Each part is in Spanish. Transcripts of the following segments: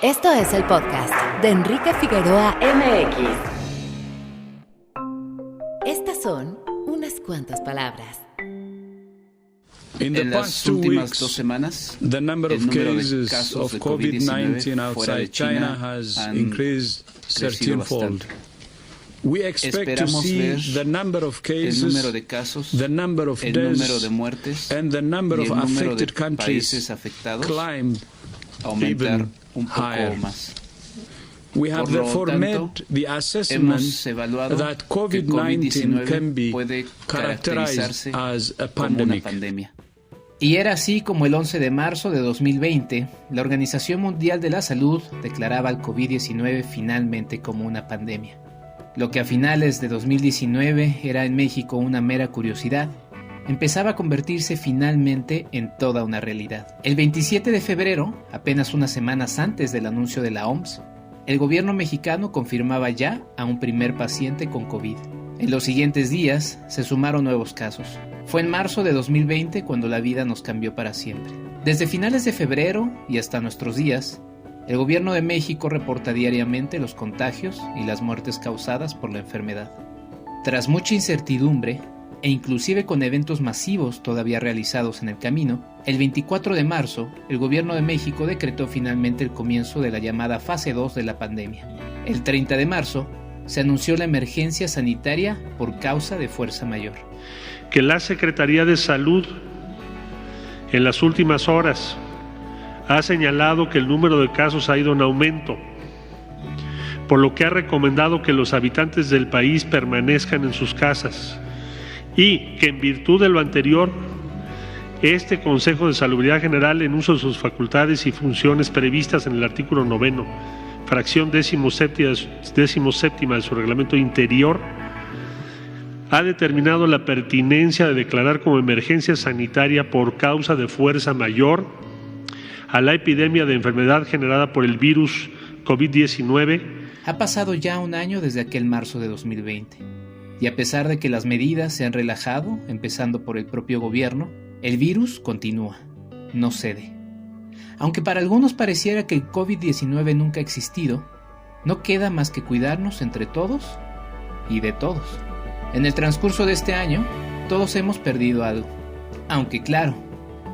Esto es el podcast de Enrique Figueroa MX. Estas son unas cuantas palabras. En las últimas 2 semanas, el número de casos de COVID-19 fuera de China han crecido bastante. Esperamos ver el número de casos, el número de muertes y el número de países afectados aumentar un poco más. Por lo tanto, hemos evaluado que COVID-19 puede caracterizarse como una pandemia. Y era así como el 11 de marzo de 2020, la Organización Mundial de la Salud declaraba al COVID-19 finalmente como una pandemia. Lo que a finales de 2019 era en México una mera curiosidad, empezaba a convertirse finalmente en toda una realidad. El 27 de febrero, apenas unas semanas antes del anuncio de la OMS, el gobierno mexicano confirmaba ya a un primer paciente con COVID. En los siguientes días se sumaron nuevos casos. Fue en marzo de 2020 cuando la vida nos cambió para siempre. Desde finales de febrero y hasta nuestros días, el gobierno de México reporta diariamente los contagios y las muertes causadas por la enfermedad. Tras mucha incertidumbre, e inclusive con eventos masivos todavía realizados en el camino, el 24 de marzo, el gobierno de México decretó finalmente el comienzo de la llamada fase 2 de la pandemia. El 30 de marzo, se anunció la emergencia sanitaria por causa de fuerza mayor. Que la Secretaría de Salud, en las últimas horas, ha señalado que el número de casos ha ido en aumento, por lo que ha recomendado que los habitantes del país permanezcan en sus casas y que en virtud de lo anterior, este Consejo de Salubridad General, en uso de sus facultades y funciones previstas en el artículo 9, fracción 17ª de su reglamento interior, ha determinado la pertinencia de declarar como emergencia sanitaria por causa de fuerza mayor a la epidemia de enfermedad generada por el virus COVID-19. Ha pasado ya un año desde aquel marzo de 2020, y a pesar de que las medidas se han relajado, empezando por el propio gobierno, el virus continúa, no cede. Aunque para algunos pareciera que el COVID-19 nunca ha existido, no queda más que cuidarnos entre todos y de todos. En el transcurso de este año, todos hemos perdido algo. Aunque claro,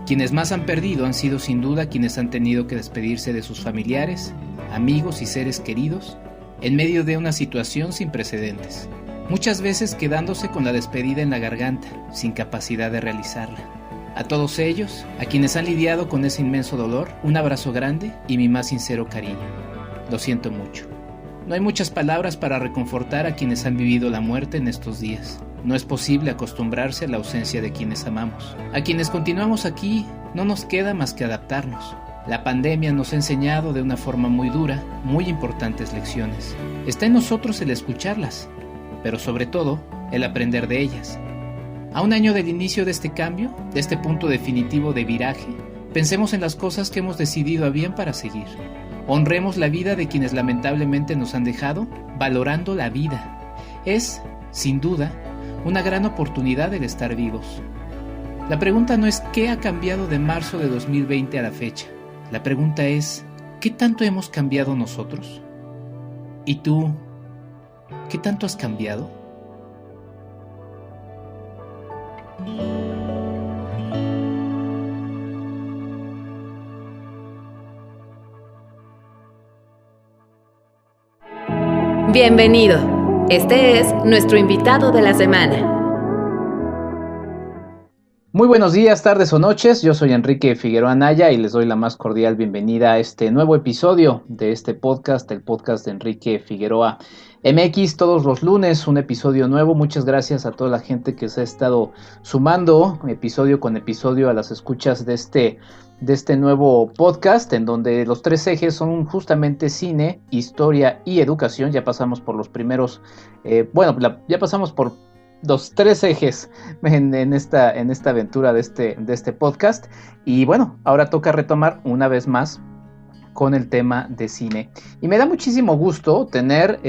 quienes más han perdido han sido sin duda quienes han tenido que despedirse de sus familiares, amigos y seres queridos en medio de una situación sin precedentes. Muchas veces quedándose con la despedida en la garganta, sin capacidad de realizarla. A todos ellos, a quienes han lidiado con ese inmenso dolor, un abrazo grande y mi más sincero cariño. Lo siento mucho. No hay muchas palabras para reconfortar a quienes han vivido la muerte en estos días. No es posible acostumbrarse a la ausencia de quienes amamos. A quienes continuamos aquí, no nos queda más que adaptarnos. La pandemia nos ha enseñado de una forma muy dura, muy importantes lecciones. Está en nosotros el escucharlas, pero sobre todo, el aprender de ellas. A un año del inicio de este cambio, de este punto definitivo de viraje, pensemos en las cosas que hemos decidido a bien para seguir. Honremos la vida de quienes lamentablemente nos han dejado, valorando la vida. Es, sin duda, una gran oportunidad el estar vivos. La pregunta no es qué ha cambiado de marzo de 2020 a la fecha. La pregunta es, ¿qué tanto hemos cambiado nosotros? ¿Y tú, qué tanto has cambiado? Bienvenido. Este es nuestro invitado de la semana. Muy buenos días, tardes o noches. Yo soy Enrique Figueroa Anaya y les doy la más cordial bienvenida a este nuevo episodio de este podcast, el podcast de Enrique Figueroa MX, todos los lunes, un episodio nuevo. Muchas gracias a toda la gente que se ha estado sumando episodio con episodio a las escuchas de este nuevo podcast, en donde los 3 ejes son justamente cine, historia y educación. Ya pasamos por los primeros, ya pasamos por los 3 ejes en esta aventura de este podcast, y bueno, ahora toca retomar una vez más con el tema de cine. Y me da muchísimo gusto tener,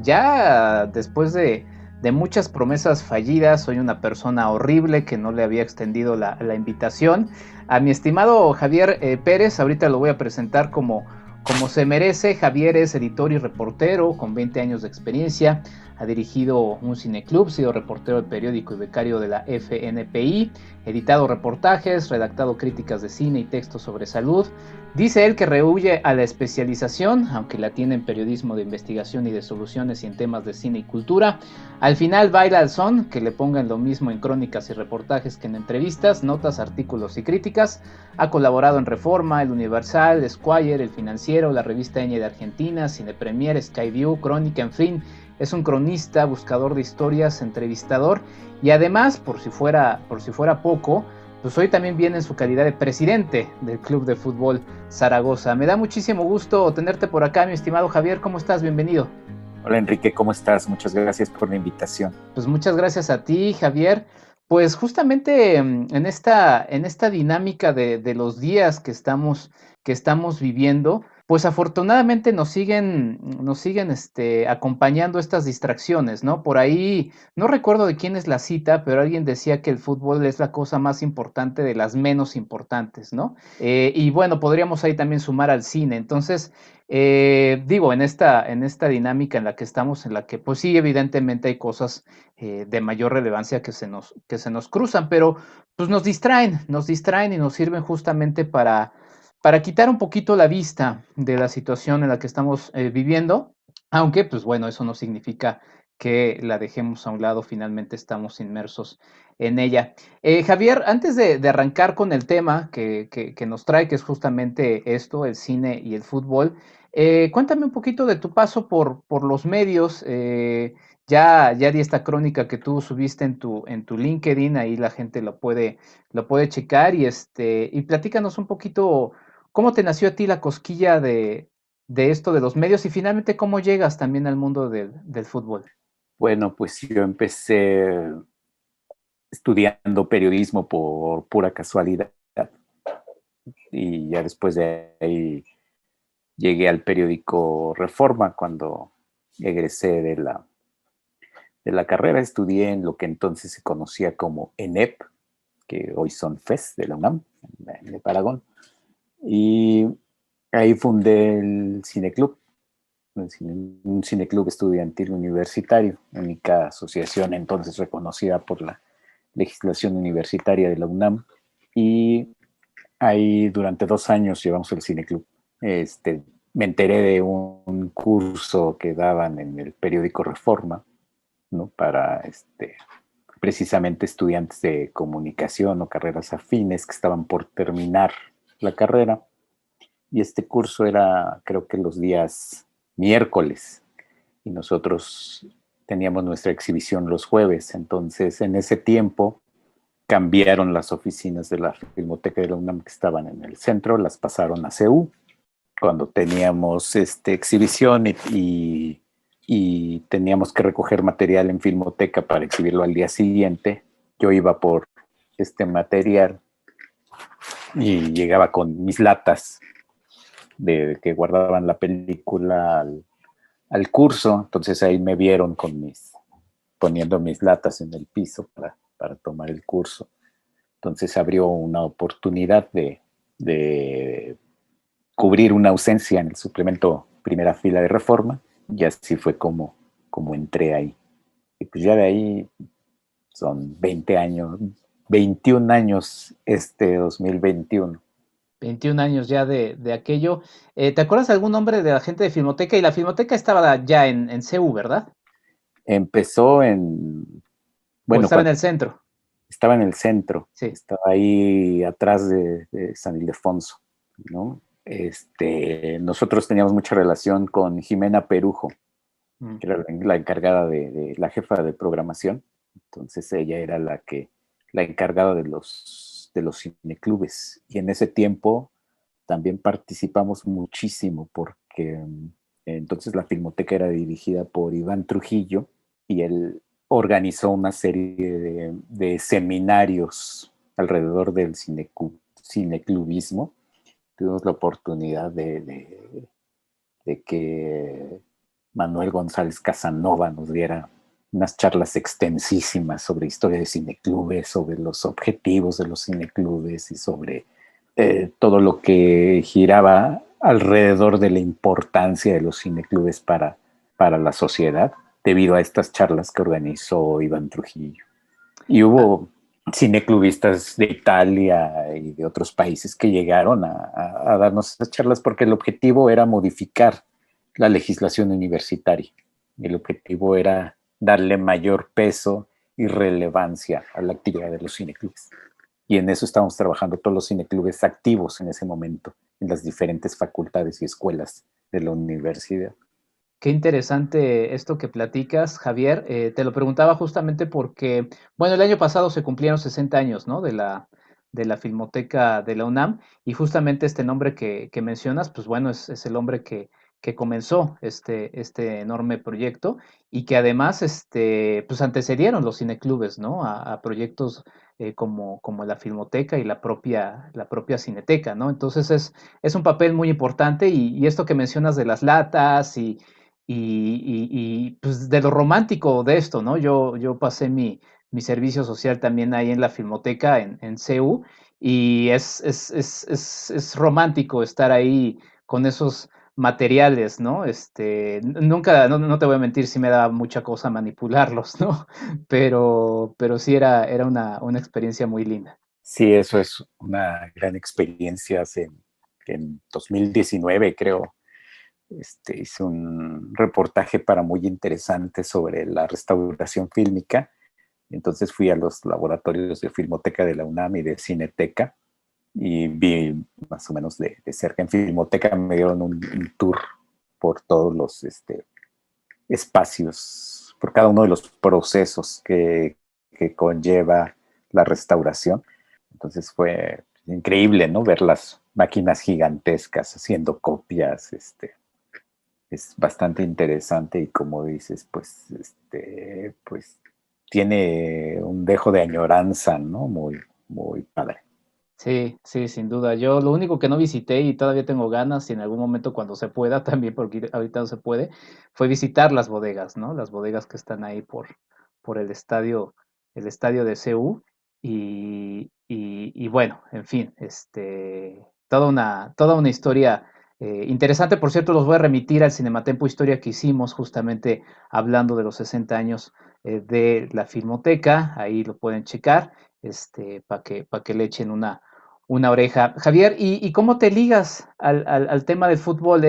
ya después de muchas promesas fallidas, soy una persona horrible que no le había extendido la invitación, a mi estimado Javier Pérez. Ahorita lo voy a presentar como Como se merece, Javier es editor y reportero con 20 años de experiencia. Ha dirigido un cineclub, ha sido reportero del periódico y becario de la FNPI, editado reportajes, redactado críticas de cine y textos sobre salud. Dice él que rehúye a la especialización, aunque la tiene en periodismo de investigación y de soluciones y en temas de cine y cultura. Al final baila al son, que le pongan lo mismo en crónicas y reportajes que en entrevistas, notas, artículos y críticas. Ha colaborado en Reforma, El Universal, Esquire, El Financiero, la revista Ñ de Argentina, Cine Premier, Skyview, Crónica, en fin. Es un cronista, buscador de historias, entrevistador y además, por si fuera poco, pues hoy también viene en su calidad de presidente del Club de Fútbol Zaragoza. Me da muchísimo gusto tenerte por acá, mi estimado Javier. ¿Cómo estás? Bienvenido. Hola Enrique, ¿cómo estás? Muchas gracias por la invitación. Pues muchas gracias a ti, Javier. Pues justamente en esta dinámica de los días que estamos viviendo, pues afortunadamente nos siguen acompañando estas distracciones, ¿no? Por ahí, no recuerdo de quién es la cita, pero alguien decía que el fútbol es la cosa más importante de las menos importantes, ¿no? Y bueno, podríamos ahí también sumar al cine. Entonces, digo, en esta dinámica en la que estamos, en la que pues sí, evidentemente hay cosas de mayor relevancia que se nos cruzan, pero pues nos distraen y nos sirven justamente para quitar un poquito la vista de la situación en la que estamos viviendo, aunque pues bueno, eso no significa que la dejemos a un lado, finalmente estamos inmersos en ella. Javier, antes de arrancar con el tema que nos trae, que es justamente esto, el cine y el fútbol, cuéntame un poquito de tu paso por los medios. Ya di esta crónica que tú subiste en tu LinkedIn, ahí la gente lo puede checar y platícanos un poquito cómo te nació a ti la cosquilla de esto de los medios y finalmente cómo llegas también al mundo del fútbol. Bueno, pues yo empecé estudiando periodismo por pura casualidad y ya después de ahí llegué al periódico Reforma cuando egresé de la carrera. Estudié en lo que entonces se conocía como ENEP, que hoy son FES de la UNAM, en el Aragón. Y ahí fundé el cineclub, un cineclub estudiantil universitario, única asociación entonces reconocida por la legislación universitaria de la UNAM. Y ahí durante 2 años llevamos el cineclub. Me enteré de un curso que daban en el periódico Reforma, ¿no? Para precisamente estudiantes de comunicación o carreras afines que estaban por terminar la carrera, y este curso era, creo que los días miércoles, y nosotros teníamos nuestra exhibición los jueves. Entonces, en ese tiempo cambiaron las oficinas de la Filmoteca de la UNAM que estaban en el centro, las pasaron a CEU. Cuando teníamos exhibición y teníamos que recoger material en Filmoteca para exhibirlo al día siguiente, yo iba por este material y llegaba con mis latas de que guardaban la película al curso. Entonces ahí me vieron poniendo mis latas en el piso para tomar el curso. Entonces abrió una oportunidad de cubrir una ausencia en el suplemento Primera Fila de Reforma, y así fue como entré ahí. Y pues ya de ahí son 20 años, 21 años 2021. 21 años ya de aquello. ¿Te acuerdas de algún nombre de la gente de Filmoteca? Y la Filmoteca estaba ya en CEU, ¿verdad? Empezó bueno, estaba en el centro. Estaba en el centro, sí. Estaba ahí atrás de San Ildefonso, ¿no? Nosotros teníamos mucha relación con Jimena Perujo, que era la encargada de la jefa de programación. Entonces ella era la encargada de los cineclubes, y en ese tiempo también participamos muchísimo porque entonces la Filmoteca era dirigida por Iván Trujillo y él organizó una serie de seminarios alrededor del cineclubismo. Tuvimos la oportunidad de que Manuel González Casanova nos diera unas charlas extensísimas sobre historia de cineclubes, sobre los objetivos de los cineclubes y sobre todo lo que giraba alrededor de la importancia de los cineclubes para la sociedad, debido a estas charlas que organizó Iván Trujillo. Y hubo cineclubistas de Italia y de otros países que llegaron a darnos esas charlas porque el objetivo era modificar la legislación universitaria. El objetivo era darle mayor peso y relevancia a la actividad de los cineclubes. Y en eso estábamos trabajando todos los cineclubes activos en ese momento, en las diferentes facultades y escuelas de la universidad. Qué interesante esto que platicas, Javier. Te lo preguntaba justamente porque, bueno, el año pasado se cumplieron 60 años, ¿no? De la Filmoteca de la UNAM, y justamente este nombre que mencionas, pues bueno, es el hombre que comenzó este enorme proyecto, y que además pues antecedieron los cineclubes, ¿no? A proyectos como la Filmoteca y la propia Cineteca, ¿no? Entonces es un papel muy importante, y esto que mencionas de las latas y pues de lo romántico de esto, ¿no? Yo pasé mi servicio social también ahí en la Filmoteca en CEU, y es romántico estar ahí con esos materiales, ¿no? Nunca, no te voy a mentir, sí me da mucha cosa manipularlos, ¿no? Pero sí era una experiencia muy linda. Sí, eso es una gran experiencia. En 2019, creo, hice un reportaje para Muy Interesante sobre la restauración fílmica. Entonces fui a los laboratorios de Filmoteca de la UNAM y de Cineteca y vi más o menos de cerca. En Filmoteca me dieron un tour por todos los espacios, por cada uno de los procesos que conlleva la restauración. Entonces fue increíble, ¿no? Ver las máquinas gigantescas haciendo copias. Es bastante interesante, y como dices, pues tiene un dejo de añoranza, ¿no? Muy, muy padre. Sí, sí, sin duda. Yo lo único que no visité, y todavía tengo ganas, y en algún momento cuando se pueda también, porque ahorita no se puede, fue visitar las bodegas, ¿no? Las bodegas que están ahí por el estadio de CU. Y bueno, en fin, toda una historia interesante. Por cierto, los voy a remitir al Cinematempo Historia que hicimos justamente hablando de los 60 años de la Filmoteca. Ahí lo pueden checar, para que le echen una oreja. Javier, ¿y cómo te ligas al tema del fútbol?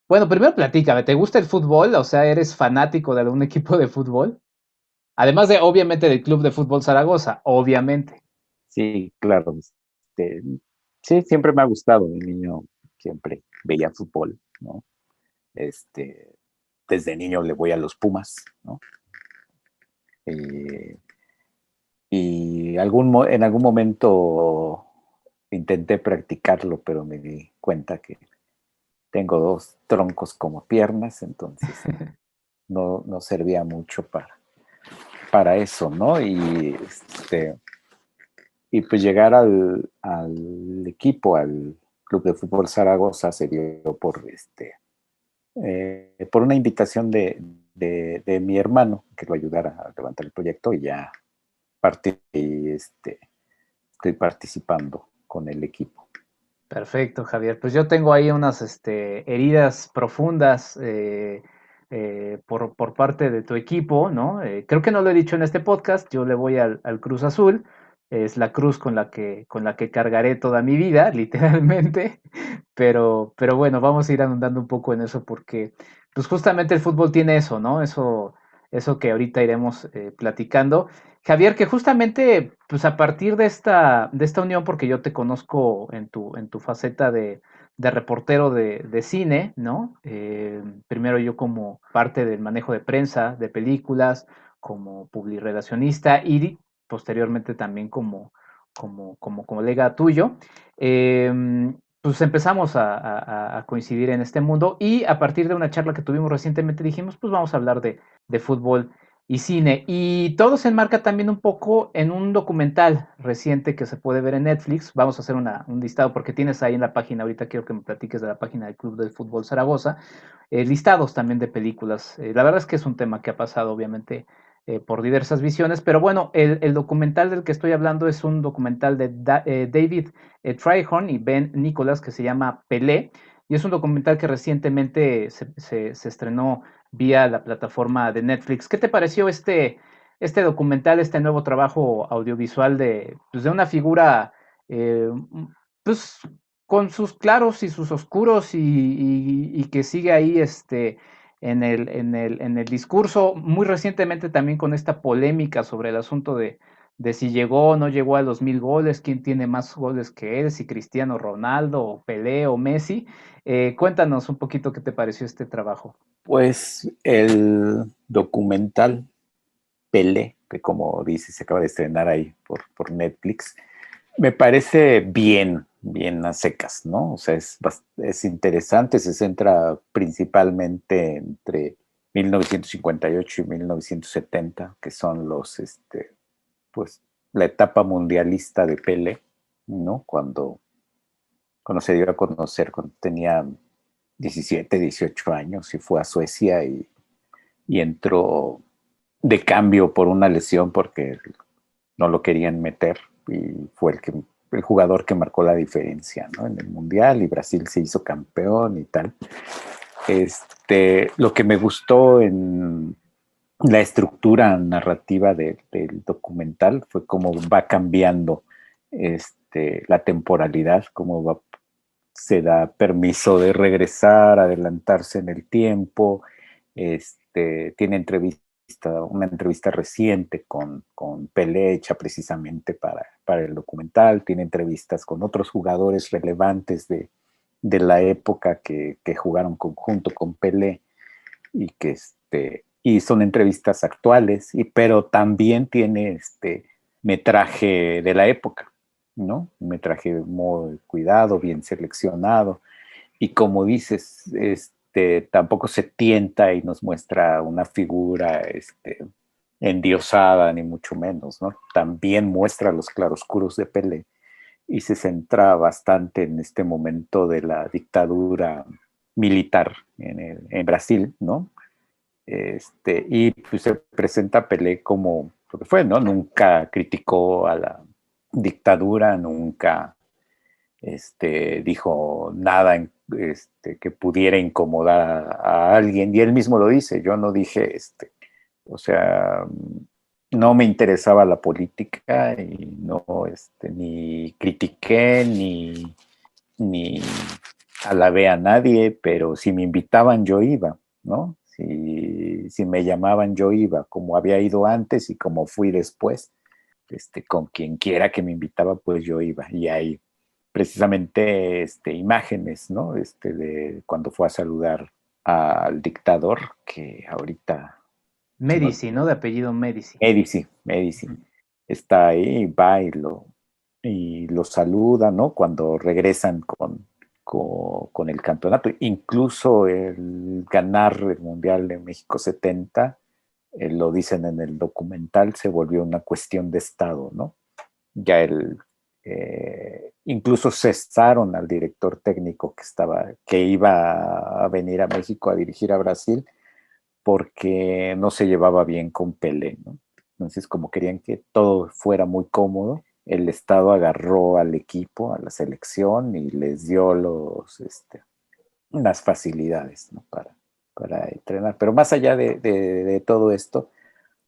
Bueno, primero platícame, ¿te gusta el fútbol? O sea, ¿eres fanático de algún equipo de fútbol? Además de, obviamente, del Club de Fútbol Zaragoza, obviamente. Sí, claro. Sí, siempre me ha gustado. De niño siempre veía fútbol, ¿no? Desde niño le voy a los Pumas, ¿no? Y en algún momento intenté practicarlo, pero me di cuenta que tengo 2 troncos como piernas, entonces no servía mucho para eso, ¿no? Y pues llegar al equipo, al Club de Fútbol Zaragoza, se dio por una invitación de mi hermano, que lo ayudara a levantar el proyecto, y ya estoy participando con el equipo. Perfecto, Javier. Pues yo tengo ahí unas heridas profundas por parte de tu equipo, ¿no? Creo que no lo he dicho en este podcast, yo le voy al Cruz Azul. Es la cruz con la que cargaré toda mi vida, literalmente. Pero bueno, vamos a ir andando un poco en eso, porque pues justamente el fútbol tiene eso, ¿no? Eso que ahorita iremos platicando. Javier, que justamente, pues a partir de esta unión, porque yo te conozco en tu faceta de reportero de cine, ¿no? Primero yo como parte del manejo de prensa, de películas, como publirelacionista, y posteriormente también como colega tuyo. Pues empezamos a coincidir en este mundo, y a partir de una charla que tuvimos recientemente dijimos, pues vamos a hablar de fútbol y cine. Y todo se enmarca también un poco en un documental reciente que se puede ver en Netflix. Vamos a hacer un listado, porque tienes ahí en la página, ahorita quiero que me platiques de la página del Club del Fútbol Zaragoza, listados también de películas. La verdad es que es un tema que ha pasado obviamente por diversas visiones, pero bueno, el documental del que estoy hablando es un documental de David Tryhorn y Ben Nicholas que se llama Pelé, y es un documental que recientemente se estrenó vía la plataforma de Netflix. ¿Qué te pareció este documental, este nuevo trabajo audiovisual pues de una figura pues con sus claros y sus oscuros y que sigue ahí en el discurso, muy recientemente también con esta polémica sobre el asunto de si llegó o no llegó a los 1000 goles, quién tiene más goles que él, si Cristiano Ronaldo, o Pelé o Messi? Cuéntanos un poquito qué te pareció este trabajo. Pues el documental Pelé, que como dices se acaba de estrenar ahí por Netflix, me parece bien a secas, ¿no? O sea, es interesante, se centra principalmente entre 1958 y 1970, que son pues, la etapa mundialista de Pelé, ¿no? Cuando se dio a conocer, cuando tenía 17, 18 años y fue a Suecia y entró de cambio por una lesión porque no lo querían meter y fue el jugador que marcó la diferencia, ¿no? En el Mundial, y Brasil se hizo campeón y tal. Lo que me gustó en la estructura narrativa del documental fue cómo va cambiando la temporalidad, cómo se da permiso de regresar, adelantarse en el tiempo. Tiene una entrevista reciente con Pelé hecha precisamente para el documental, tiene entrevistas con otros jugadores relevantes de la época que jugaron junto con Pelé y y son entrevistas actuales, pero también tiene metraje de la época, ¿no? Un metraje muy cuidado, bien seleccionado, y como dices, tampoco se tienta y nos muestra una figura endiosada, ni mucho menos, ¿no? También muestra los claroscuros de Pelé y se centra bastante en este momento de la dictadura militar en Brasil, ¿no? Y pues se presenta a Pelé como lo que fue, ¿no? Nunca criticó a la dictadura, nunca dijo nada que pudiera incomodar a alguien, y él mismo lo dice, yo no dije, o sea, no me interesaba la política y no, ni critiqué, ni alabé a nadie, pero si me invitaban yo iba, ¿no? Si me llamaban yo iba, como había ido antes y como fui después, con quien quiera que me invitaba, pues yo iba, y hay precisamente imágenes, ¿no? De cuando fue a saludar al dictador, que ahorita... Medici, ¿no? De apellido Medici. Medici. Está ahí, va y lo saluda, ¿no? Cuando regresan con el campeonato. Incluso el ganar el Mundial de México 70, lo dicen en el documental, se volvió una cuestión de Estado, ¿no? Ya incluso cesaron al director técnico que iba a venir a México a dirigir a Brasil porque no se llevaba bien con Pelé, ¿no? Entonces, como querían que todo fuera muy cómodo, el Estado agarró al equipo, a la selección, y les dio las facilidades, ¿no? para entrenar. Pero más allá de todo esto,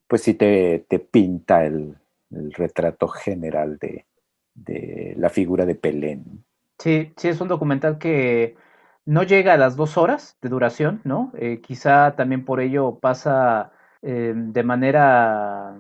pues sí te pinta el retrato general de la figura de Pelé, ¿no? Sí, es un documental que no llega a las 2 horas de duración, ¿no? Quizá también por ello pasa de manera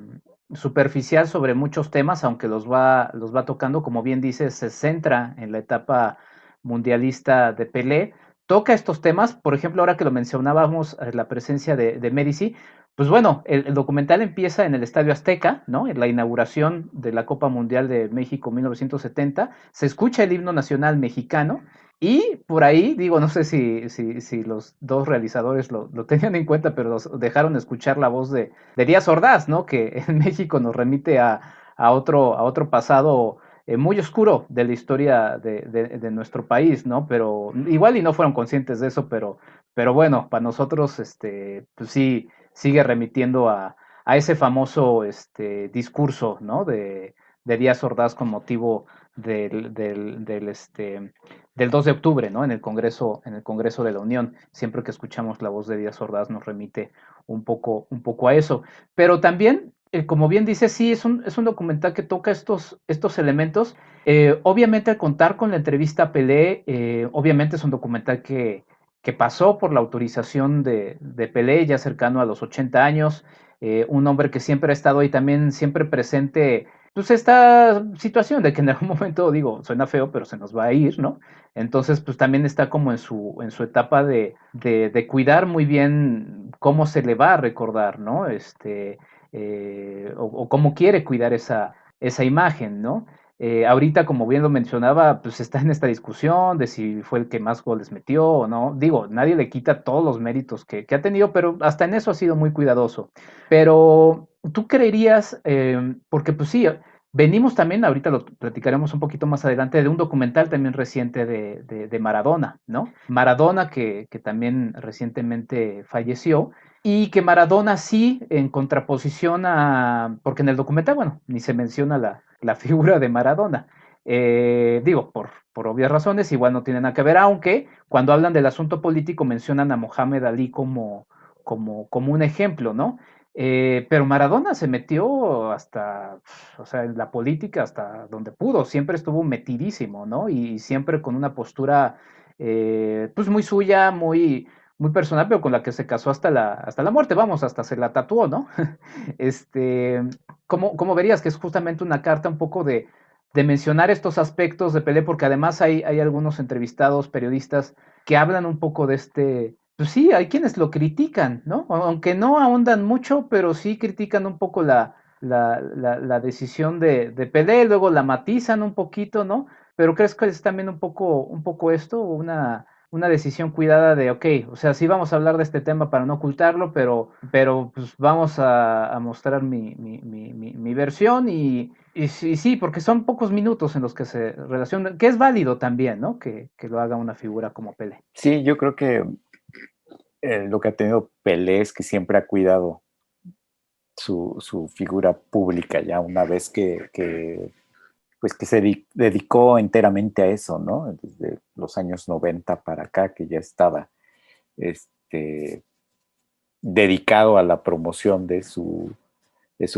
superficial sobre muchos temas, aunque los va tocando, como bien dices, se centra en la etapa mundialista de Pelé, toca estos temas, por ejemplo, ahora que lo mencionábamos, la presencia de Medici, pues bueno, el documental empieza en el Estadio Azteca, ¿no? En la inauguración de la Copa Mundial de México 1970, se escucha el himno nacional mexicano y por ahí, digo, no sé si los dos realizadores lo tenían en cuenta, pero dejaron escuchar la voz de Díaz Ordaz, ¿no? Que en México nos remite a otro pasado muy oscuro de la historia de nuestro país, ¿no? Pero igual y no fueron conscientes de eso, pero bueno, para nosotros, pues sí, sigue remitiendo a ese famoso discurso, ¿no? De Díaz Ordaz con motivo del 2 de octubre, ¿no? En el Congreso de la Unión. Siempre que escuchamos la voz de Díaz Ordaz nos remite un poco a eso. Pero también, como bien dice, sí, es un documental que toca estos elementos. Obviamente, al contar con la entrevista a Pelé, obviamente es un documental que pasó por la autorización de Pelé, ya cercano a los 80 años, un hombre que siempre ha estado ahí también, siempre presente, pues esta situación de que en algún momento, digo, suena feo, pero se nos va a ir, ¿no? Entonces, pues también está como en su etapa de cuidar muy bien cómo se le va a recordar, ¿no? O cómo quiere cuidar esa imagen, ¿no? Ahorita, como bien lo mencionaba, pues está en esta discusión de si fue el que más goles metió o no. Digo, nadie le quita todos los méritos que ha tenido, pero hasta en eso ha sido muy cuidadoso. Pero tú creerías, porque pues sí, venimos también, ahorita lo platicaremos un poquito más adelante, de un documental también reciente de Maradona, ¿no? Maradona que también recientemente falleció. Y que Maradona sí, en contraposición a, porque en el documental, bueno, ni se menciona la figura de Maradona. Digo, por obvias razones, igual no tiene nada que ver, aunque cuando hablan del asunto político mencionan a Mohamed Ali como un ejemplo, ¿no? Pero Maradona se metió hasta, o sea, en la política hasta donde pudo, siempre estuvo metidísimo, ¿no? Y siempre con una postura, pues muy suya, muy personal, pero con la que se casó hasta la muerte, vamos, hasta se la tatuó, ¿no? Este, ¿cómo verías que es justamente una carta un poco de mencionar estos aspectos de Pelé? Porque además hay algunos entrevistados, periodistas, que hablan un poco de pues sí, hay quienes lo critican, ¿no? Aunque no ahondan mucho, pero sí critican un poco la decisión de Pelé, luego la matizan un poquito, ¿no? Pero ¿crees que es también un poco esto, una decisión cuidada de, ok, o sea, sí vamos a hablar de este tema para no ocultarlo, pero pues vamos a mostrar mi versión y sí, porque son pocos minutos en los que se relacionan, que es válido también, ¿no? Que lo haga una figura como Pelé. Sí, yo creo que lo que ha tenido Pelé es que siempre ha cuidado su figura pública, ya una vez pues que se dedicó enteramente a eso, ¿no? Desde los años 90 para acá, que ya estaba dedicado a la promoción de su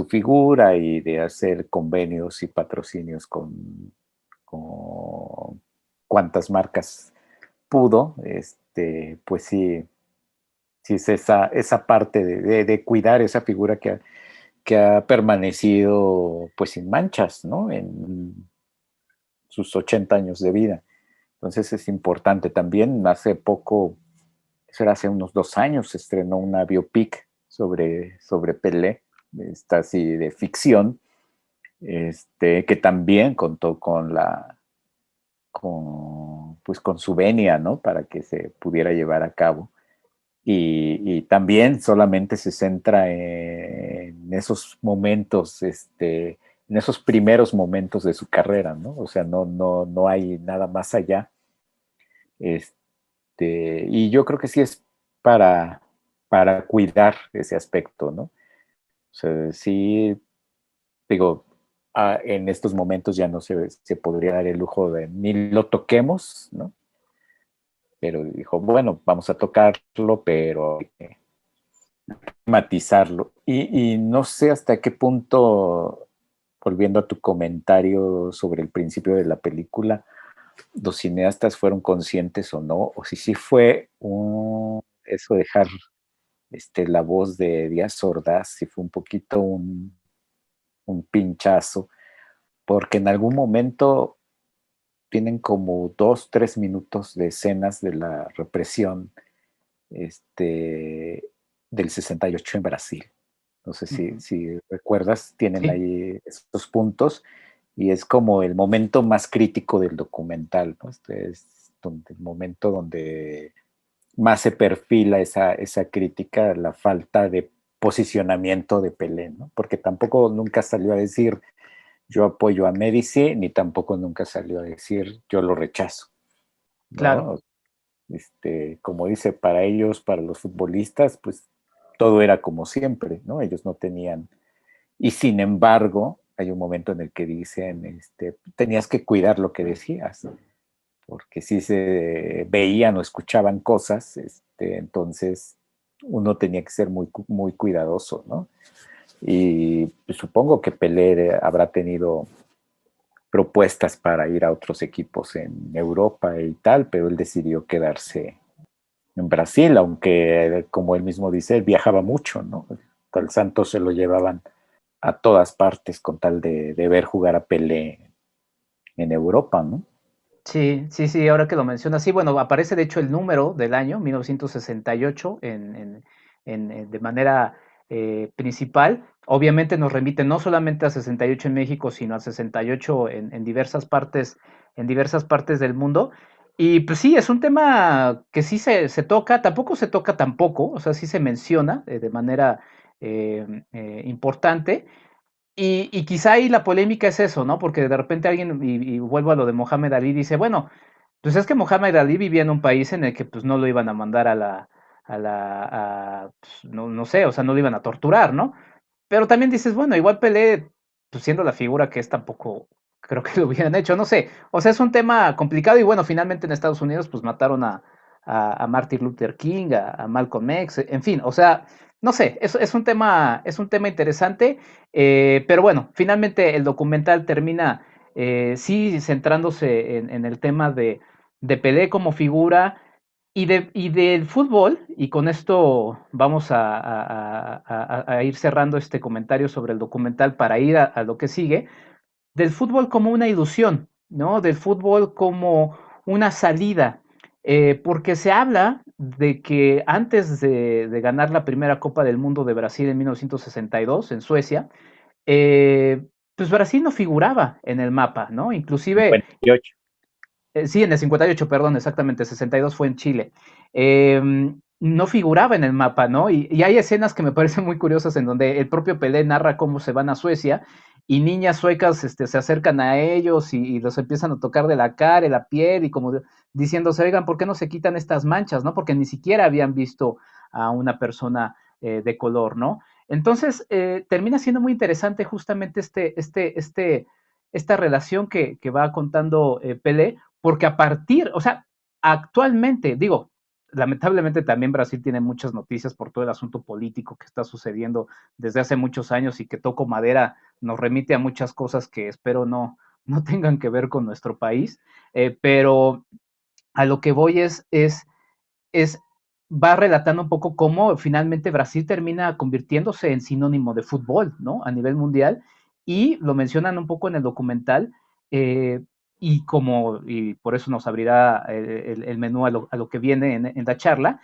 figura y de hacer convenios y patrocinios con cuantas marcas pudo, pues sí es esa parte de cuidar esa figura que ha permanecido pues sin manchas, ¿no? En sus 80 años de vida. Entonces es importante. También hace poco, eso era hace unos 2 años, se estrenó una biopic sobre Pelé, esta así de ficción, que también contó con su venia, ¿no? Para que se pudiera llevar a cabo. Y también solamente se centra en esos momentos, en esos primeros momentos de su carrera, ¿no? O sea, no hay nada más allá. Y yo creo que sí es para cuidar ese aspecto, ¿no? O sea, sí, digo, en estos momentos ya no se podría dar el lujo de ni lo toquemos, ¿no? Pero dijo, bueno, vamos a tocarlo, pero matizarlo. Y no sé hasta qué punto, volviendo a tu comentario sobre el principio de la película, los cineastas fueron conscientes o no, o si sí fue eso dejar la voz de Díaz Ordaz, si fue un poquito un pinchazo, porque en algún momento tienen como 2, 3 minutos de escenas de la represión del 68 en Brasil. No sé si recuerdas, tienen ahí estos puntos y es como el momento más crítico del documental, ¿no? Es el momento donde más se perfila esa crítica, la falta de posicionamiento de Pelé, ¿no? Porque tampoco nunca salió a decir yo apoyo a Médici, ni tampoco nunca salió a decir yo lo rechazo, ¿no? Claro. Como dice, para ellos, para los futbolistas, pues todo era como siempre, ¿no? Ellos no tenían, y sin embargo, hay un momento en el que dicen, tenías que cuidar lo que decías, porque si se veían o escuchaban cosas, entonces uno tenía que ser muy, muy cuidadoso, ¿no? Y pues, supongo que Pelé habrá tenido propuestas para ir a otros equipos en Europa y tal, pero él decidió quedarse en Brasil, aunque como él mismo dice, él viajaba mucho, ¿no? Al Santos se lo llevaban a todas partes con tal de ver jugar a Pelé en Europa, ¿no? Sí, sí, sí, ahora que lo mencionas, sí, bueno, aparece de hecho el número del año, 1968, de manera principal. Obviamente nos remite no solamente a 68 en México, sino a 68 en diversas partes del mundo. Y pues sí, es un tema que sí se toca, tampoco se toca tampoco, o sea, sí se menciona de manera importante. Y quizá ahí la polémica es eso, ¿no? Porque de repente alguien, y vuelvo a lo de Mohamed Ali, dice, bueno, pues es que Mohamed Ali vivía en un país en el que pues no lo iban a mandar pues, no sé, o sea, no lo iban a torturar, ¿no? Pero también dices, bueno, igual Pelé, pues siendo la figura que es, tampoco creo que lo hubieran hecho, no sé. O sea, es un tema complicado y bueno, finalmente en Estados Unidos pues mataron a Martin Luther King, a Malcolm X, en fin, o sea, no sé, es un tema interesante, pero bueno, finalmente el documental termina sí centrándose en el tema de Pelé como figura y del fútbol, y con esto vamos a ir cerrando este comentario sobre el documental para ir a lo que sigue, del fútbol como una ilusión, ¿no? Del fútbol como una salida, porque se habla de que antes de ganar la primera Copa del Mundo de Brasil en 1962 en Suecia, pues Brasil no figuraba en el mapa, ¿no? Inclusive 58. Sí, en el 58, perdón, exactamente, 62 fue en Chile. No figuraba en el mapa, ¿no? Y hay escenas que me parecen muy curiosas en donde el propio Pelé narra cómo se van a Suecia y niñas suecas se acercan a ellos y los empiezan a tocar de la cara, de la piel y como diciéndose, oigan, ¿por qué no se quitan estas manchas, no? Porque ni siquiera habían visto a una persona de color, ¿no? Entonces, termina siendo muy interesante justamente esta relación que va contando Pelé, porque a partir, o sea, actualmente, digo, lamentablemente también Brasil tiene muchas noticias por todo el asunto político que está sucediendo desde hace muchos años y que toco madera nos remite a muchas cosas que espero no tengan que ver con nuestro país, pero a lo que voy es, va relatando un poco cómo finalmente Brasil termina convirtiéndose en sinónimo de fútbol, ¿no? A nivel mundial, y lo mencionan un poco en el documental, y por eso nos abrirá el menú a lo que viene en la charla,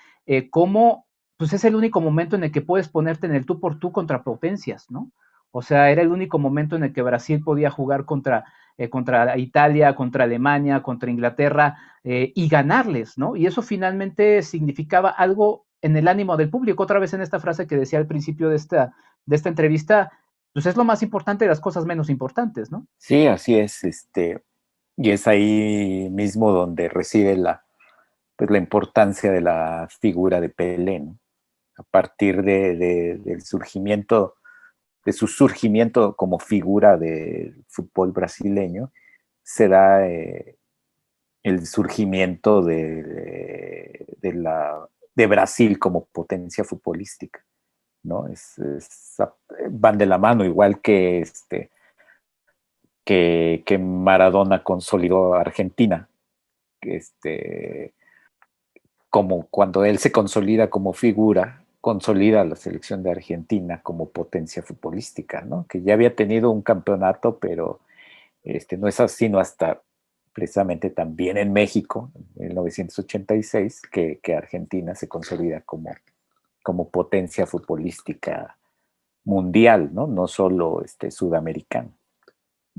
cómo pues es el único momento en el que puedes ponerte en el tú por tú contra potencias, ¿no? O sea, era el único momento en el que Brasil podía jugar contra Italia, contra Alemania, contra Inglaterra, y ganarles, ¿no? Y eso finalmente significaba algo en el ánimo del público. Otra vez en esta frase que decía al principio de esta entrevista, pues es lo más importante de las cosas menos importantes, ¿no? Sí, así es, y es ahí mismo donde reside pues, la importancia de la figura de Pelé, ¿no? A partir del surgimiento, de su surgimiento como figura del fútbol brasileño, se da el surgimiento de Brasil como potencia futbolística, ¿no? Van de la mano, igual que Maradona consolidó a Argentina, como cuando él se consolida como figura, consolida a la selección de Argentina como potencia futbolística, ¿no? Que ya había tenido un campeonato, pero no es así, no hasta precisamente también en México, en 1986, que Argentina se consolida como potencia futbolística mundial, ¿no? No solo sudamericana.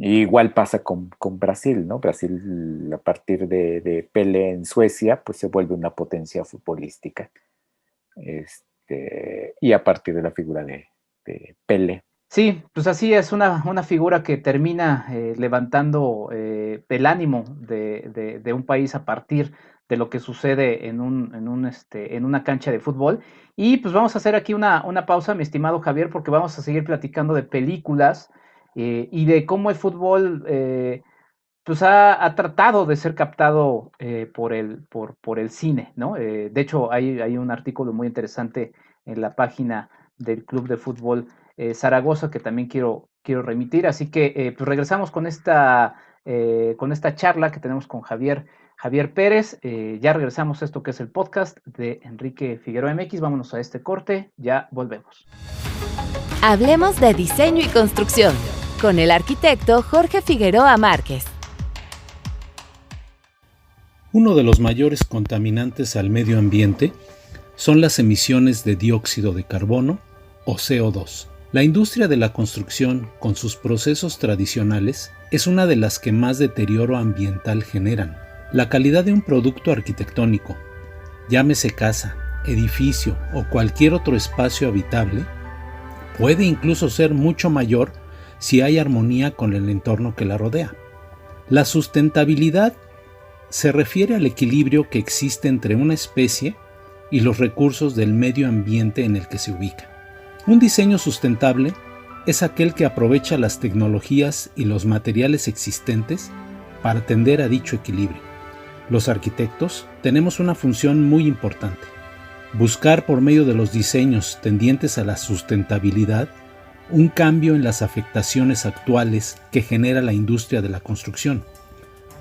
Y igual pasa con Brasil, ¿no? Brasil, a partir de Pelé en Suecia, pues se vuelve una potencia futbolística. Y a partir de la figura de Pelé. Sí, pues así es, una figura que termina levantando el ánimo de un país a partir lo que sucede en una cancha de fútbol. Y pues vamos a hacer aquí una pausa, mi estimado Javier, porque vamos a seguir platicando de películas y de cómo el fútbol pues ha tratado de ser captado por el cine, ¿no? De hecho, hay un artículo muy interesante en la página del Club de Fútbol Zaragoza que también quiero remitir. Así que pues regresamos con esta charla que tenemos con Javier Pérez. Ya regresamos a esto que es el podcast de Enrique Figueroa MX. Vámonos a este corte, ya volvemos. Hablemos de diseño y construcción con el arquitecto Jorge Figueroa Márquez. Uno de los mayores contaminantes al medio ambiente son las emisiones de dióxido de carbono o CO2. La industria de la construcción, con sus procesos tradicionales, es una de las que más deterioro ambiental generan. La calidad de un producto arquitectónico, llámese casa, edificio o cualquier otro espacio habitable, puede incluso ser mucho mayor si hay armonía con el entorno que la rodea. La sustentabilidad se refiere al equilibrio que existe entre una especie y los recursos del medio ambiente en el que se ubica. Un diseño sustentable es aquel que aprovecha las tecnologías y los materiales existentes para atender a dicho equilibrio. Los arquitectos tenemos una función muy importante: buscar por medio de los diseños tendientes a la sustentabilidad un cambio en las afectaciones actuales que genera la industria de la construcción.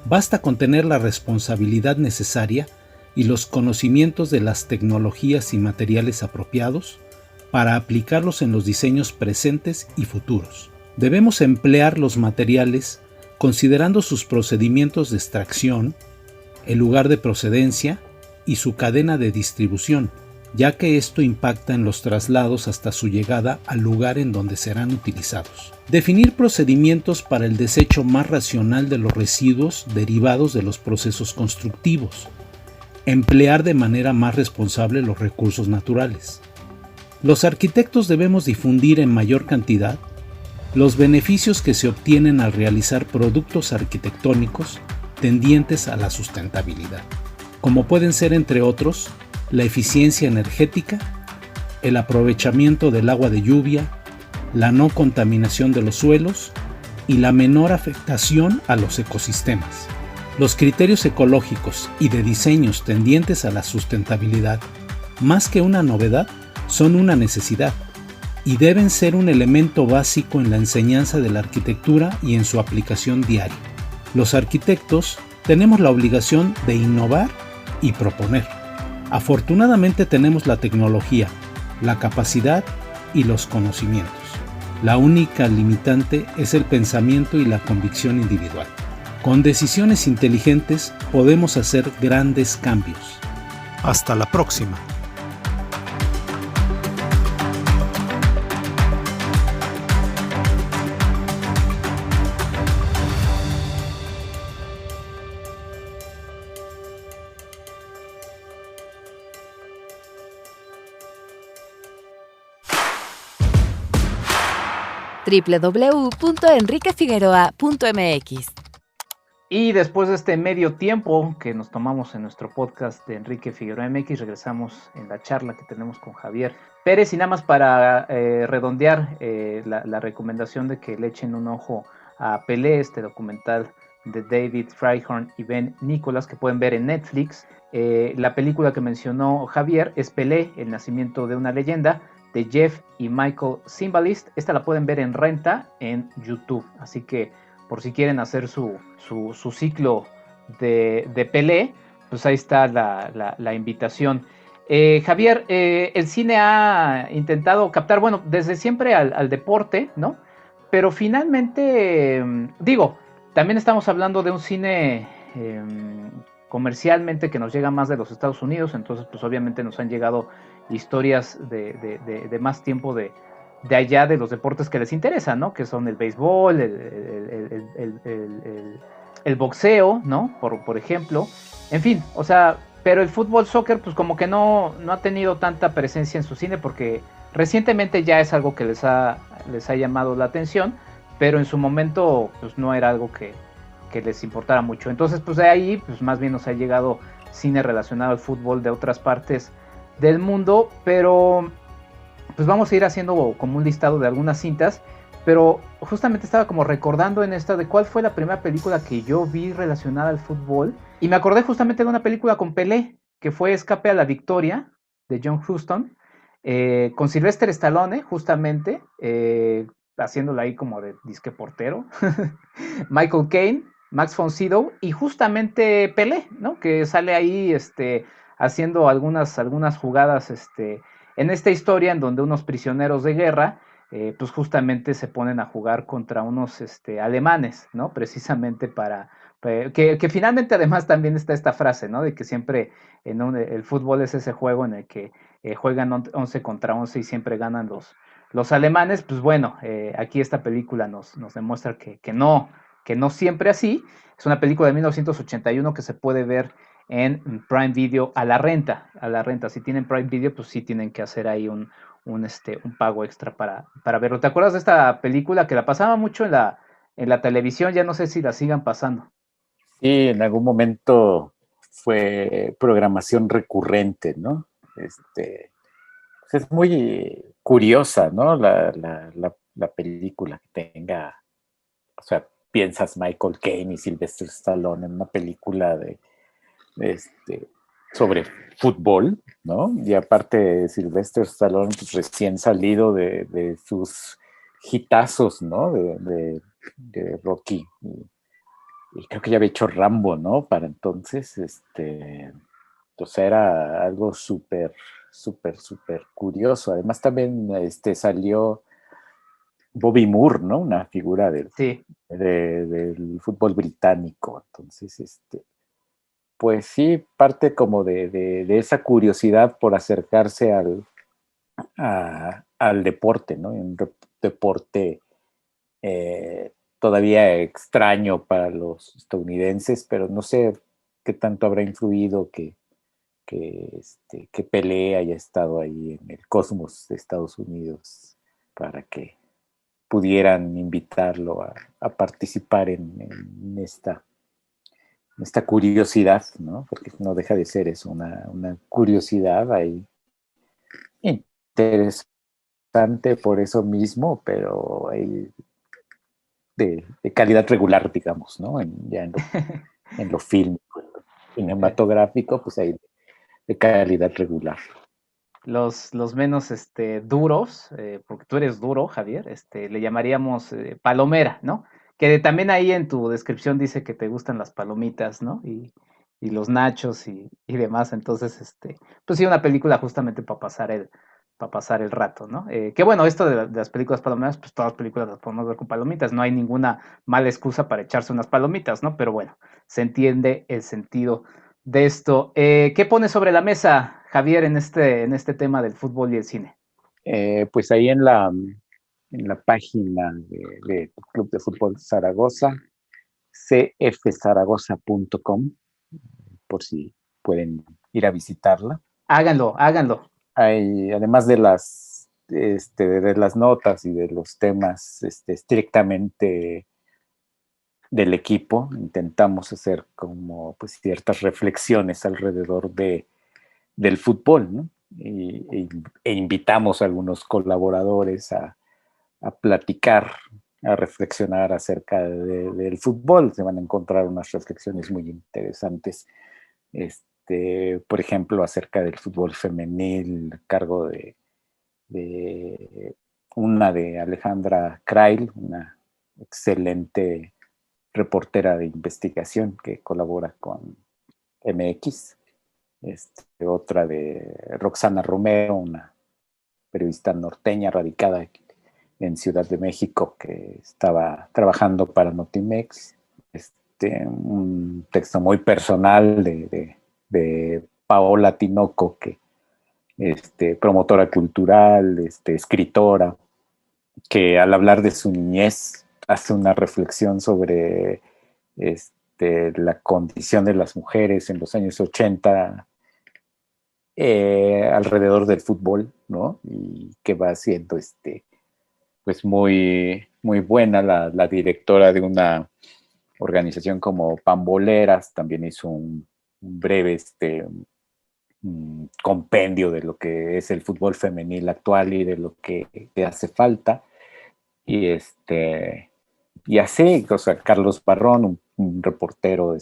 Basta con tener la responsabilidad necesaria y los conocimientos de las tecnologías y materiales apropiados para aplicarlos en los diseños presentes y futuros. Debemos emplear los materiales considerando sus procedimientos de extracción, el lugar de procedencia y su cadena de distribución, ya que esto impacta en los traslados hasta su llegada al lugar en donde serán utilizados. Definir procedimientos para el desecho más racional de los residuos derivados de los procesos constructivos. Emplear de manera más responsable los recursos naturales. Los arquitectos debemos difundir en mayor cantidad los beneficios que se obtienen al realizar productos arquitectónicos tendientes a la sustentabilidad, como pueden ser, entre otros, la eficiencia energética, el aprovechamiento del agua de lluvia, la no contaminación de los suelos y la menor afectación a los ecosistemas. Los criterios ecológicos y de diseños tendientes a la sustentabilidad, más que una novedad, son una necesidad y deben ser un elemento básico en la enseñanza de la arquitectura y en su aplicación diaria. Los arquitectos tenemos la obligación de innovar y proponer. Afortunadamente tenemos la tecnología, la capacidad y los conocimientos. La única limitante es el pensamiento y la convicción individual. Con decisiones inteligentes podemos hacer grandes cambios. Hasta la próxima. www.enriquefigueroa.mx. Y después de este medio tiempo que nos tomamos en nuestro podcast de Enrique Figueroa MX, regresamos en la charla que tenemos con Javier Pérez. Y nada más para redondear la recomendación de que le echen un ojo a Pelé, este documental de David Fryhorn y Ben Nicholas que pueden ver en Netflix. La película que mencionó Javier es Pelé, el nacimiento de una leyenda, de Jeff y Michael Zimbalist. Esta la pueden ver en renta en YouTube, así que por si quieren hacer su ciclo de Pelé, pues ahí está la invitación. Javier, el cine ha intentado captar, bueno, desde siempre al deporte, ¿no? Pero finalmente, también estamos hablando de un cine comercialmente que nos llega más de los Estados Unidos, entonces pues obviamente nos han llegado historias de más tiempo de allá, de los deportes que les interesan, ¿no? Que son el béisbol, el boxeo, ¿no? Por ejemplo. En fin, o sea, pero el fútbol, soccer, pues como que no ha tenido tanta presencia en su cine porque recientemente ya es algo que les ha llamado la atención, pero en su momento pues no era algo que les importara mucho. Entonces, pues de ahí, pues más bien nos ha llegado cine relacionado al fútbol de otras partes del mundo, pero pues vamos a ir haciendo como un listado de algunas cintas, pero justamente estaba como recordando en esta de cuál fue la primera película que yo vi relacionada al fútbol, y me acordé justamente de una película con Pelé, que fue Escape a la Victoria, de John Huston, con Sylvester Stallone, justamente, haciéndola ahí como de disque portero, Michael Caine, Max von Sydow y justamente Pelé, ¿no? Que sale ahí haciendo algunas jugadas en esta historia en donde unos prisioneros de guerra pues justamente se ponen a jugar contra unos alemanes, ¿no? Precisamente para que finalmente además también está esta frase, ¿no? De que siempre el fútbol es ese juego en el que juegan 11 contra 11 y siempre ganan los alemanes. Pues bueno, aquí esta película nos demuestra que no siempre así. Es una película de 1981 que se puede ver en Prime Video a la renta. Si tienen Prime Video, pues sí tienen que hacer ahí un pago extra para verlo. ¿Te acuerdas de esta película que la pasaba mucho en la televisión? Ya no sé si la sigan pasando. Sí, en algún momento fue programación recurrente, ¿no? Pues es muy curiosa, ¿no? La película que tenga, o sea, piensas Michael Caine y Sylvester Stallone en una película sobre fútbol, ¿no? Y aparte Sylvester Stallone pues, recién salido de sus hitazos, ¿no? De Rocky y creo que ya había hecho Rambo, ¿no? Para entonces, pues era algo súper curioso. Además también salió Bobby Moore, ¿no? Una figura del fútbol británico. Entonces, pues sí, parte como de esa curiosidad por acercarse al deporte, ¿no? Un deporte todavía extraño para los estadounidenses, pero no sé qué tanto habrá influido que Pelé haya estado ahí en el cosmos de Estados Unidos para que pudieran invitarlo a participar en esta curiosidad, ¿no? Porque no deja de ser eso, una curiosidad ahí interesante por eso mismo, pero ahí de calidad regular, digamos, ¿no? Ya en lo fílmico, cinematográfico, pues ahí de calidad regular. Los menos duros, porque tú eres duro, Javier, le llamaríamos palomera, ¿no? Que también ahí en tu descripción dice que te gustan las palomitas, ¿no? Y los nachos y demás. Entonces, pues sí, una película justamente para pasar el rato, ¿no? Que bueno, esto de las películas palomeras, pues todas las películas las podemos ver con palomitas. No hay ninguna mala excusa para echarse unas palomitas, ¿no? Pero bueno, se entiende el sentido de esto. ¿Qué pones sobre la mesa, Javier, en este tema del fútbol y el cine? Pues ahí en la página de Club de Fútbol Zaragoza, cfzaragoza.com, por si pueden ir a visitarla. Háganlo. Hay, además de las notas y de los temas estrictamente del equipo, intentamos hacer como pues ciertas reflexiones alrededor del fútbol, ¿no? E invitamos a algunos colaboradores a platicar, a reflexionar acerca del fútbol. Se van a encontrar unas reflexiones muy interesantes, por ejemplo, acerca del fútbol femenil, a cargo de una de Alejandra Krail, una excelente reportera de investigación que colabora con MX. Otra de Roxana Romero, una periodista norteña radicada en Ciudad de México que estaba trabajando para Notimex. Un texto muy personal de Paola Tinoco, que promotora cultural, escritora, que al hablar de su niñez hace una reflexión sobre la condición de las mujeres en los años 80 alrededor del fútbol, ¿no? Y que va siendo pues muy buena. La directora de una organización como Pamboleras también hizo un breve compendio de lo que es el fútbol femenil actual y de lo que hace falta. Y así, o sea, Carlos Barrón, un reportero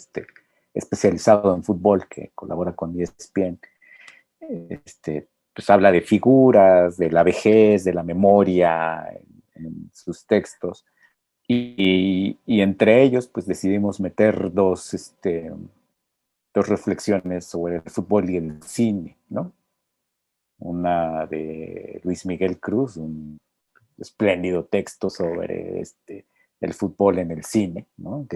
especializado en fútbol que colabora con ESPN, pues habla de figuras, de la vejez, de la memoria en sus textos. Y entre ellos, pues decidimos meter dos reflexiones sobre el fútbol y el cine, ¿no? Una de Luis Miguel Cruz, un espléndido texto sobre el fútbol en el cine, ¿no?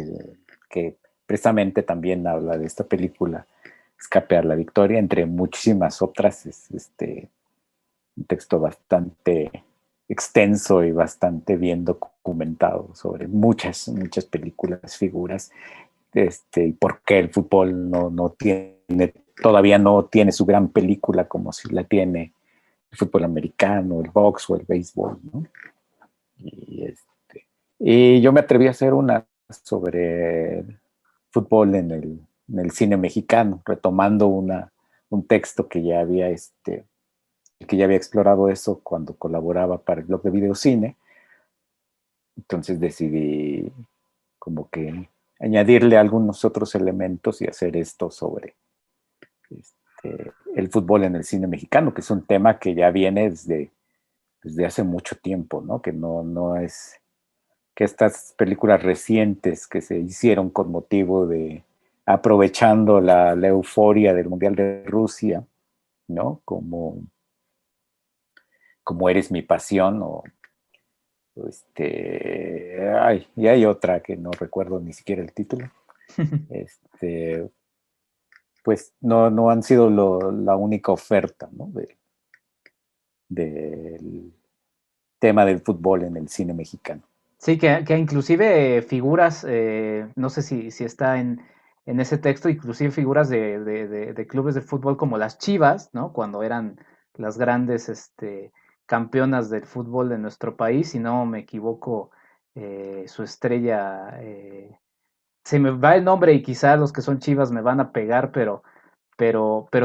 Que precisamente también habla de esta película Escape a la Victoria, entre muchísimas otras. Es un texto bastante extenso y bastante bien documentado sobre muchas películas, figuras, y por qué el fútbol todavía no tiene su gran película como si la tiene el fútbol americano, el box o el béisbol, ¿no? Y yo me atreví a hacer una sobre el fútbol en el cine mexicano, retomando un texto que ya había explorado eso cuando colaboraba para el blog de Videocine. Entonces decidí como que añadirle algunos otros elementos y hacer esto sobre el fútbol en el cine mexicano, que es un tema que ya viene desde hace mucho tiempo, ¿no? Que no es que estas películas recientes que se hicieron con motivo de aprovechando la euforia del Mundial de Rusia, ¿no? Como Eres mi pasión, y hay otra que no recuerdo ni siquiera el título. Pues no han sido la única oferta, ¿no? Del tema del fútbol en el cine mexicano. Sí, que inclusive figuras, no sé si está en ese texto, inclusive figuras de clubes de fútbol como las Chivas, ¿no? Cuando eran las grandes campeonas del fútbol de nuestro país, si no me equivoco, su estrella, se me va el nombre y quizás los que son Chivas me van a pegar, pero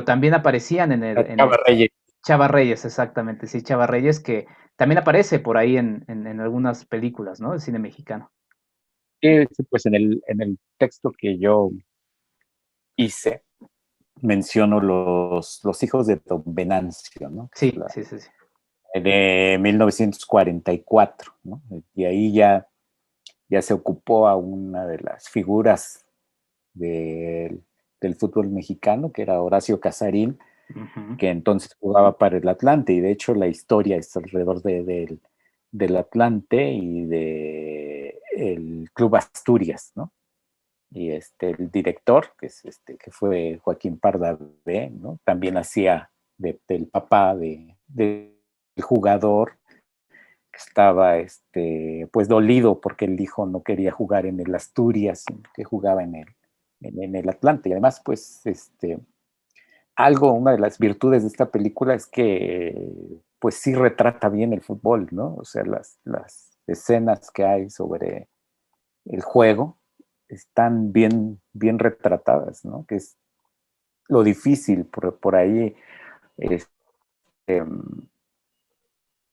también aparecían en Chava Reyes. Chava Reyes, exactamente, sí, Chava Reyes, que también aparece por ahí en algunas películas, ¿no? Del cine mexicano. Sí, pues en el texto que yo hice, menciono los hijos de Don Venancio, ¿no? Sí. De 1944, ¿no? Y ahí ya se ocupó a una de las figuras del fútbol mexicano, que era Horacio Casarín, que entonces jugaba para el Atlante, y de hecho la historia es alrededor del Atlante y del Club Asturias, ¿no? Y el director, que fue Joaquín Pardavé, ¿no? También hacía del papá del jugador, que estaba pues dolido porque el hijo no quería jugar en el Asturias, que jugaba en el Atlante. Y además, pues, una de las virtudes de esta película es que pues sí retrata bien el fútbol, ¿no? O sea, las escenas que hay sobre el juego están bien retratadas, ¿no? Que es lo difícil. Por ahí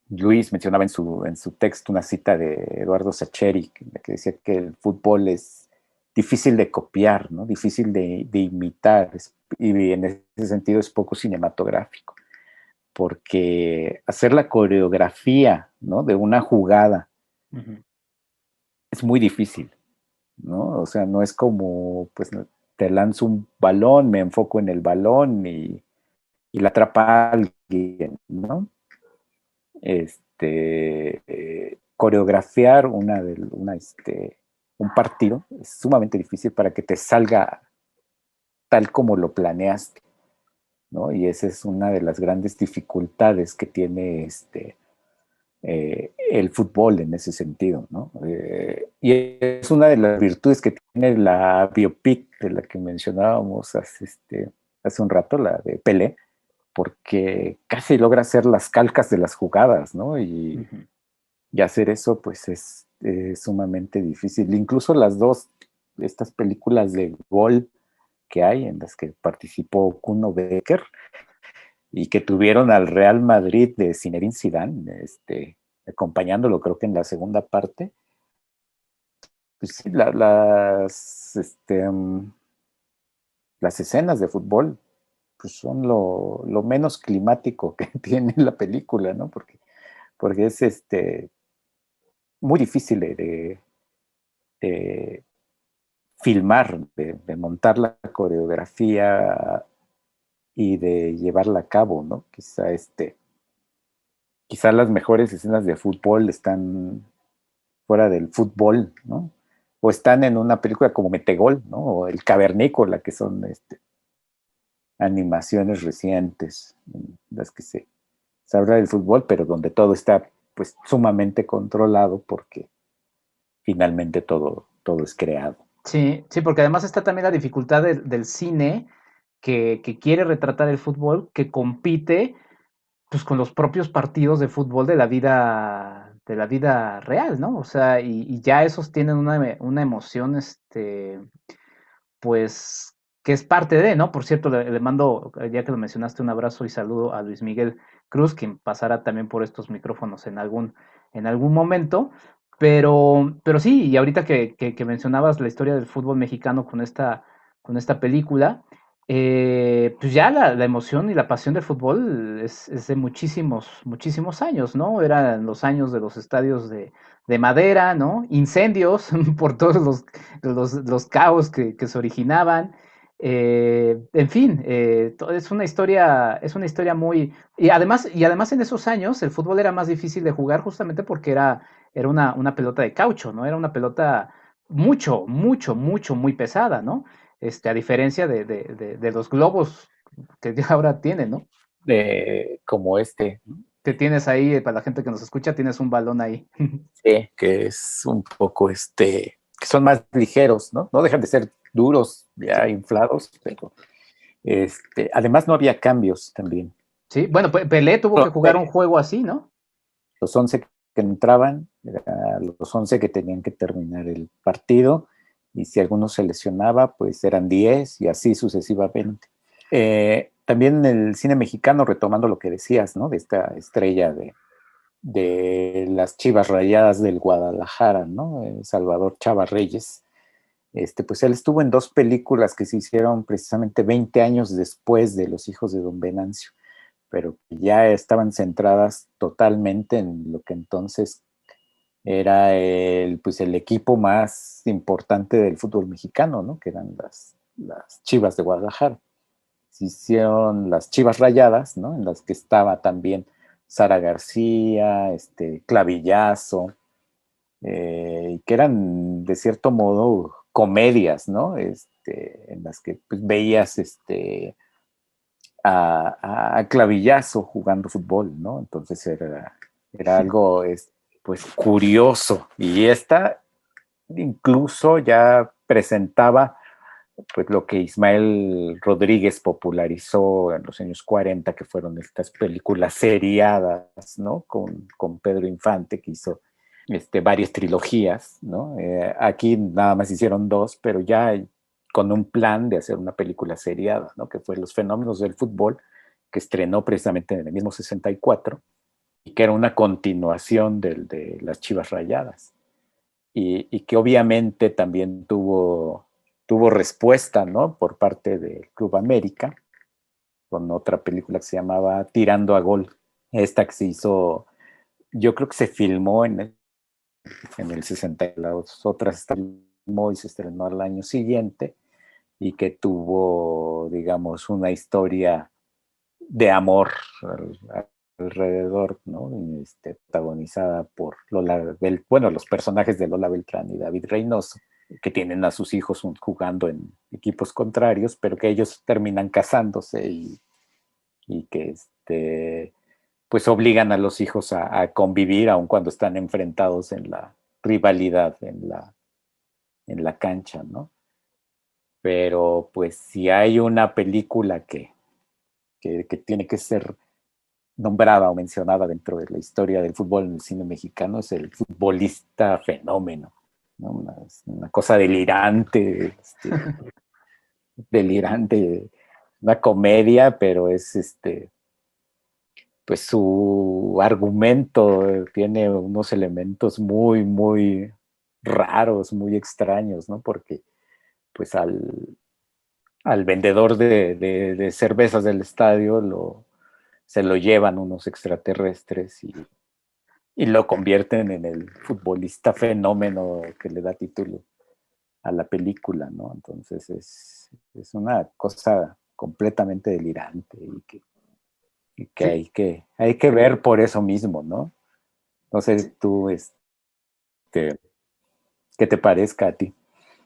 Luis mencionaba en su texto una cita de Eduardo Sacheri, que decía que el fútbol es difícil de copiar, ¿no? Difícil de imitar, y en ese sentido es poco cinematográfico, porque hacer la coreografía, ¿no? De una jugada es muy difícil, ¿no? O sea, no es como, pues, te lanzo un balón, me enfoco en el balón y la atrapa alguien, ¿no? Coreografiar un partido es sumamente difícil para que te salga tal como lo planeaste, ¿no? Y esa es una de las grandes dificultades que tiene el fútbol en ese sentido, ¿no? Y es una de las virtudes que tiene la biopic de la que mencionábamos hace un rato, la de Pelé, porque casi logra hacer las calcas de las jugadas, ¿no? Y hacer eso, pues, es sumamente difícil. Incluso estas películas de gol que hay, en las que participó Kuno Becker, y que tuvieron al Real Madrid de Zinedine Zidane, acompañándolo, creo que en la segunda parte. Pues sí, las escenas de fútbol pues son lo menos climático que tiene la película, ¿no? Porque es muy difícil de filmar, de montar la coreografía y de llevarla a cabo, ¿no? Quizá las mejores escenas de fútbol están fuera del fútbol, ¿no? O están en una película como Metegol, ¿no? O El Cavernícola, que son animaciones recientes, en las que se habla del fútbol, pero donde todo está pues sumamente controlado porque finalmente todo es creado. Sí, sí, porque además está también la dificultad del cine que quiere retratar el fútbol, que compite pues con los propios partidos de fútbol de la vida real, ¿no? O sea, y ya esos tienen una emoción, pues, que es parte de, ¿no? Por cierto, le mando, ya que lo mencionaste, un abrazo y saludo a Luis Miguel Cruz, quien pasará también por estos micrófonos en algún momento. Pero sí, y ahorita que mencionabas la historia del fútbol mexicano con esta película, pues ya la emoción y la pasión del fútbol es de muchísimos, muchísimos años, ¿no? Eran los años de los estadios de madera, ¿no? Incendios por todos los caos que se originaban. En fin, es una historia muy... Y además en esos años el fútbol era más difícil de jugar justamente porque era una pelota de caucho, ¿no? Era una pelota mucho, mucho, mucho, muy pesada, ¿no? A diferencia de los globos que ya ahora tienen, ¿no? Como Que tienes ahí, para la gente que nos escucha, tienes un balón ahí. Sí, que es un poco, que son más ligeros, ¿no? No dejan de ser duros, ya inflados, pero además no había cambios también. Sí, bueno, Pelé tuvo que jugar un juego así, ¿no? Los 11 que entraban, los 11 que tenían que terminar el partido, y si alguno se lesionaba, pues eran 10 y así sucesivamente. También el cine mexicano, retomando lo que decías, ¿no? De esta estrella de las Chivas Rayadas del Guadalajara, ¿no? Salvador Chava Reyes. Pues él estuvo en 2 películas que se hicieron precisamente 20 años después de Los Hijos de Don Venancio, pero ya estaban centradas totalmente en lo que entonces era el equipo más importante del fútbol mexicano, ¿no? Que eran las Chivas de Guadalajara. Se hicieron las Chivas Rayadas, ¿no? En las que estaba también Sara García, Clavillazo, que eran de cierto modo comedias, ¿no? En las que pues, veías a Clavillazo jugando fútbol, ¿no? Entonces era algo pues curioso. Y esta incluso ya presentaba pues lo que Ismael Rodríguez popularizó en los años 40, que fueron estas películas seriadas, ¿no? Con Pedro Infante, que hizo varias trilogías, ¿no? Aquí nada más hicieron 2, pero ya con un plan de hacer una película seriada, ¿no? Que fue Los Fenómenos del Fútbol, que estrenó precisamente en el mismo 64, y que era una continuación de Las Chivas Rayadas, y que obviamente también tuvo respuesta, ¿no? Por parte del Club América, con otra película que se llamaba Tirando a Gol. Esta que se hizo, yo creo que se filmó en el 60, las otras se filmó y se estrenó al año siguiente, y que tuvo, digamos, una historia de amor alrededor, ¿no? Protagonizada por los personajes de Lola Beltrán y David Reynoso, que tienen a sus hijos jugando en equipos contrarios, pero que ellos terminan casándose y que pues obligan a los hijos a convivir aun cuando están enfrentados en la rivalidad en la cancha, ¿no? Pero pues si hay una película que tiene que ser nombrada o mencionada dentro de la historia del fútbol en el cine mexicano, es El Futbolista Fenómeno, ¿no? Una cosa delirante, delirante, una comedia, pero es pues su argumento tiene unos elementos muy, muy raros, muy extraños, ¿no? Porque pues al vendedor de cervezas del estadio se lo llevan unos extraterrestres y lo convierten en el futbolista fenómeno que le da título a la película, ¿no? Entonces es una cosa completamente delirante y que Sí. hay que ver por eso mismo, ¿no? No sé tú, ¿qué te parezca a ti?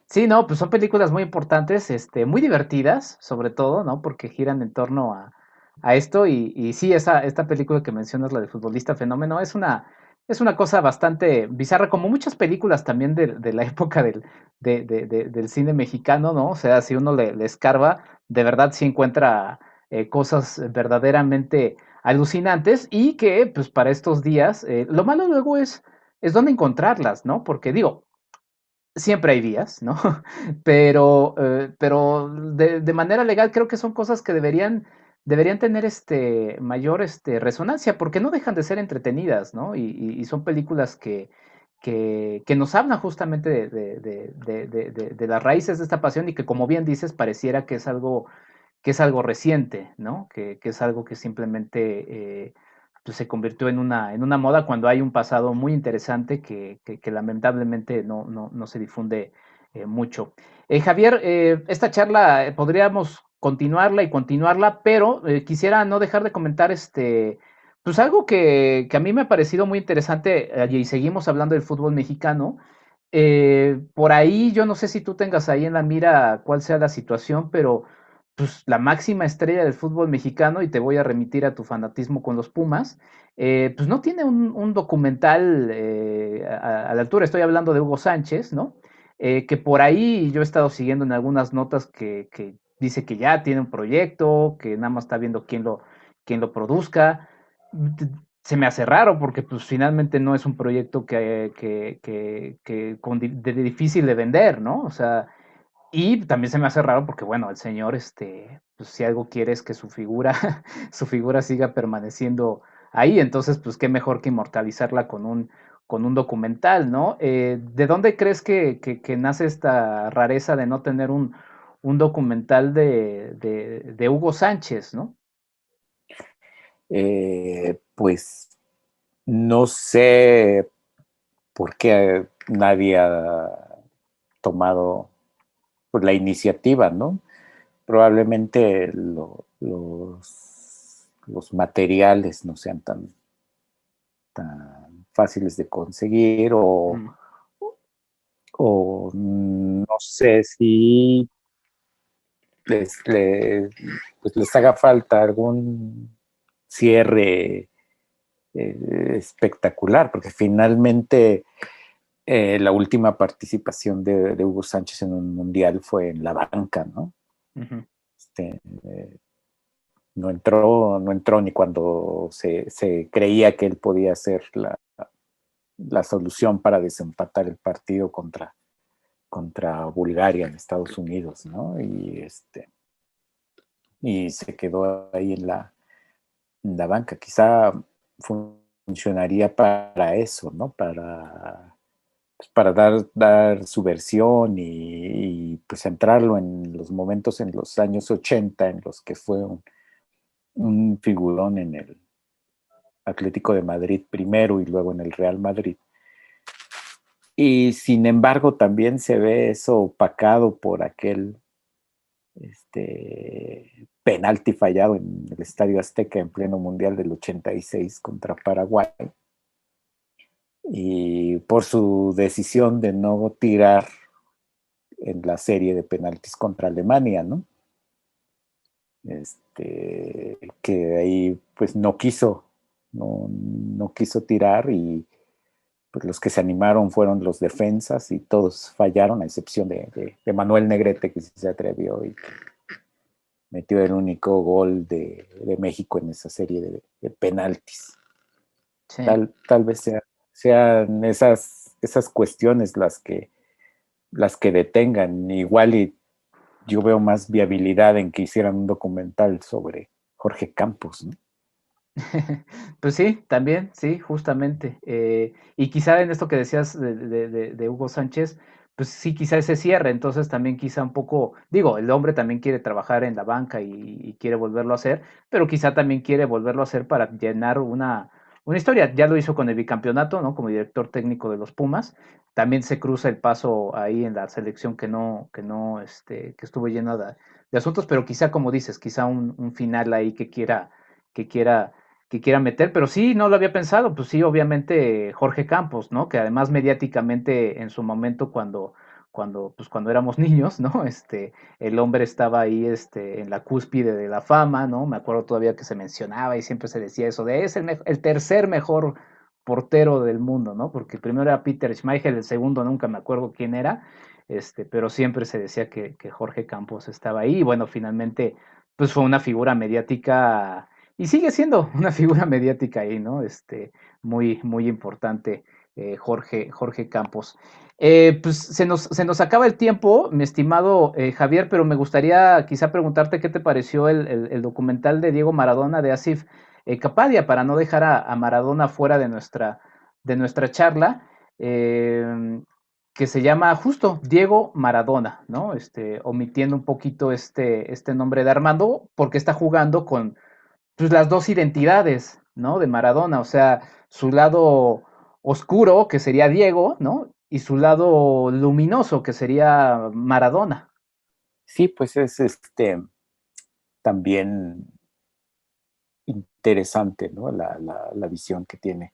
Sí, no, pues son películas muy importantes, muy divertidas, sobre todo, ¿no? Porque giran en torno a esto y sí, esta película que mencionas, la de Futbolista Fenómeno, es una cosa bastante bizarra, como muchas películas también de la época del cine mexicano, ¿no? O sea, si uno le escarba, de verdad sí encuentra cosas verdaderamente alucinantes y que, pues, para estos días, lo malo luego es dónde encontrarlas, ¿no? Porque digo, siempre hay vías, ¿no? Pero de manera legal creo que son cosas que deberían tener mayor resonancia, porque no dejan de ser entretenidas, ¿no? Y son películas que nos hablan justamente de las raíces de esta pasión y que, como bien dices, pareciera que es algo reciente, ¿no? Que es algo que simplemente pues se convirtió en una moda cuando hay un pasado muy interesante que lamentablemente no se difunde mucho. Javier, esta charla podríamos continuarla y continuarla, pero quisiera no dejar de comentar pues algo que a mí me ha parecido muy interesante y seguimos hablando del fútbol mexicano. Por ahí, yo no sé si tú tengas ahí en la mira cuál sea la situación, pero pues la máxima estrella del fútbol mexicano, y te voy a remitir a tu fanatismo con los Pumas, pues no tiene un documental a la altura. Estoy hablando de Hugo Sánchez, ¿no? Que por ahí yo he estado siguiendo en algunas notas que dice que ya tiene un proyecto, que nada más está viendo quién lo produzca. Se me hace raro porque pues finalmente no es un proyecto de difícil de vender, ¿no? O sea, y también se me hace raro porque, bueno, el señor, pues si algo quiere es que su figura, su figura siga permaneciendo ahí, entonces, pues qué mejor que inmortalizarla con un documental, ¿no? ¿De dónde crees que nace esta rareza de no tener un documental de Hugo Sánchez, ¿no? Pues no sé por qué nadie ha tomado pues, la iniciativa, ¿no? Probablemente los materiales no sean tan fáciles de conseguir Mm. o no sé si pues les haga falta algún cierre espectacular, porque finalmente la última participación de Hugo Sánchez en un mundial fue en la banca, ¿no? Uh-huh. No entró ni cuando se creía que él podía ser la solución para desempatar el partido contra Bulgaria en Estados Unidos, ¿no? Y se quedó ahí en la banca. Quizá funcionaría para eso, ¿no? Para dar su versión y pues centrarlo en los momentos en los años 80 en los que fue un figurón en el Atlético de Madrid primero y luego en el Real Madrid. Y sin embargo también se ve eso opacado por aquel penalti fallado en el Estadio Azteca en pleno Mundial del 86 contra Paraguay. Y por su decisión de no tirar en la serie de penaltis contra Alemania, ¿no? Que ahí pues no quiso tirar y pues los que se animaron fueron los defensas y todos fallaron a excepción de Manuel Negrete, que sí se atrevió y metió el único gol de México en esa serie de penaltis. Sí. Tal vez sean esas cuestiones las que detengan. Igual y yo veo más viabilidad en que hicieran un documental sobre Jorge Campos, ¿no? Pues sí, también, sí, justamente. Y quizá en esto que decías de Hugo Sánchez, pues sí, quizá ese cierre, entonces también quizá un poco, digo, el hombre también quiere trabajar en la banca y quiere volverlo a hacer, pero quizá también quiere volverlo a hacer para llenar una historia. Ya lo hizo con el bicampeonato, ¿no? Como director técnico de los Pumas. También se cruza el paso ahí en la selección que estuvo llena de asuntos, pero quizá, como dices, quizá un final ahí que quiera que quiera meter, pero sí, no lo había pensado, pues sí, obviamente Jorge Campos, ¿no? Que además mediáticamente en su momento cuando éramos niños, ¿no? El hombre estaba ahí, en la cúspide de la fama, ¿no? Me acuerdo todavía que se mencionaba y siempre se decía eso de es el tercer mejor portero del mundo, ¿no? Porque el primero era Peter Schmeichel, el segundo nunca me acuerdo quién era, pero siempre se decía que Jorge Campos estaba ahí y bueno, finalmente, pues fue una figura mediática y sigue siendo una figura mediática ahí, ¿no? Muy, muy importante, Jorge Campos. Pues se nos acaba el tiempo, mi estimado Javier, pero me gustaría quizá preguntarte qué te pareció el documental de Diego Maradona de Asif Kapadia, para no dejar a Maradona fuera de nuestra charla, que se llama justo Diego Maradona, ¿no? Omitiendo un poquito este nombre de Armando, porque está jugando con pues las dos identidades, ¿no? De Maradona, o sea, su lado oscuro, que sería Diego, ¿no? Y su lado luminoso, que sería Maradona. Sí, pues es también interesante, ¿no? La visión que tiene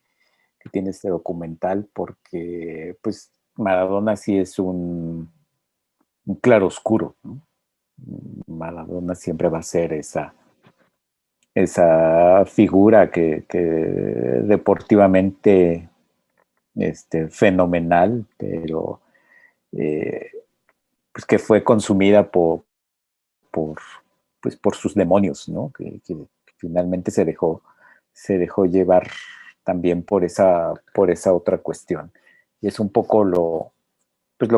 este documental, porque pues Maradona sí es un claroscuro, ¿no? Maradona siempre va a ser esa figura que deportivamente fenomenal, pero pues que fue consumida pues por sus demonios, ¿no? Que finalmente se dejó llevar también por esa otra cuestión. Y es un poco lo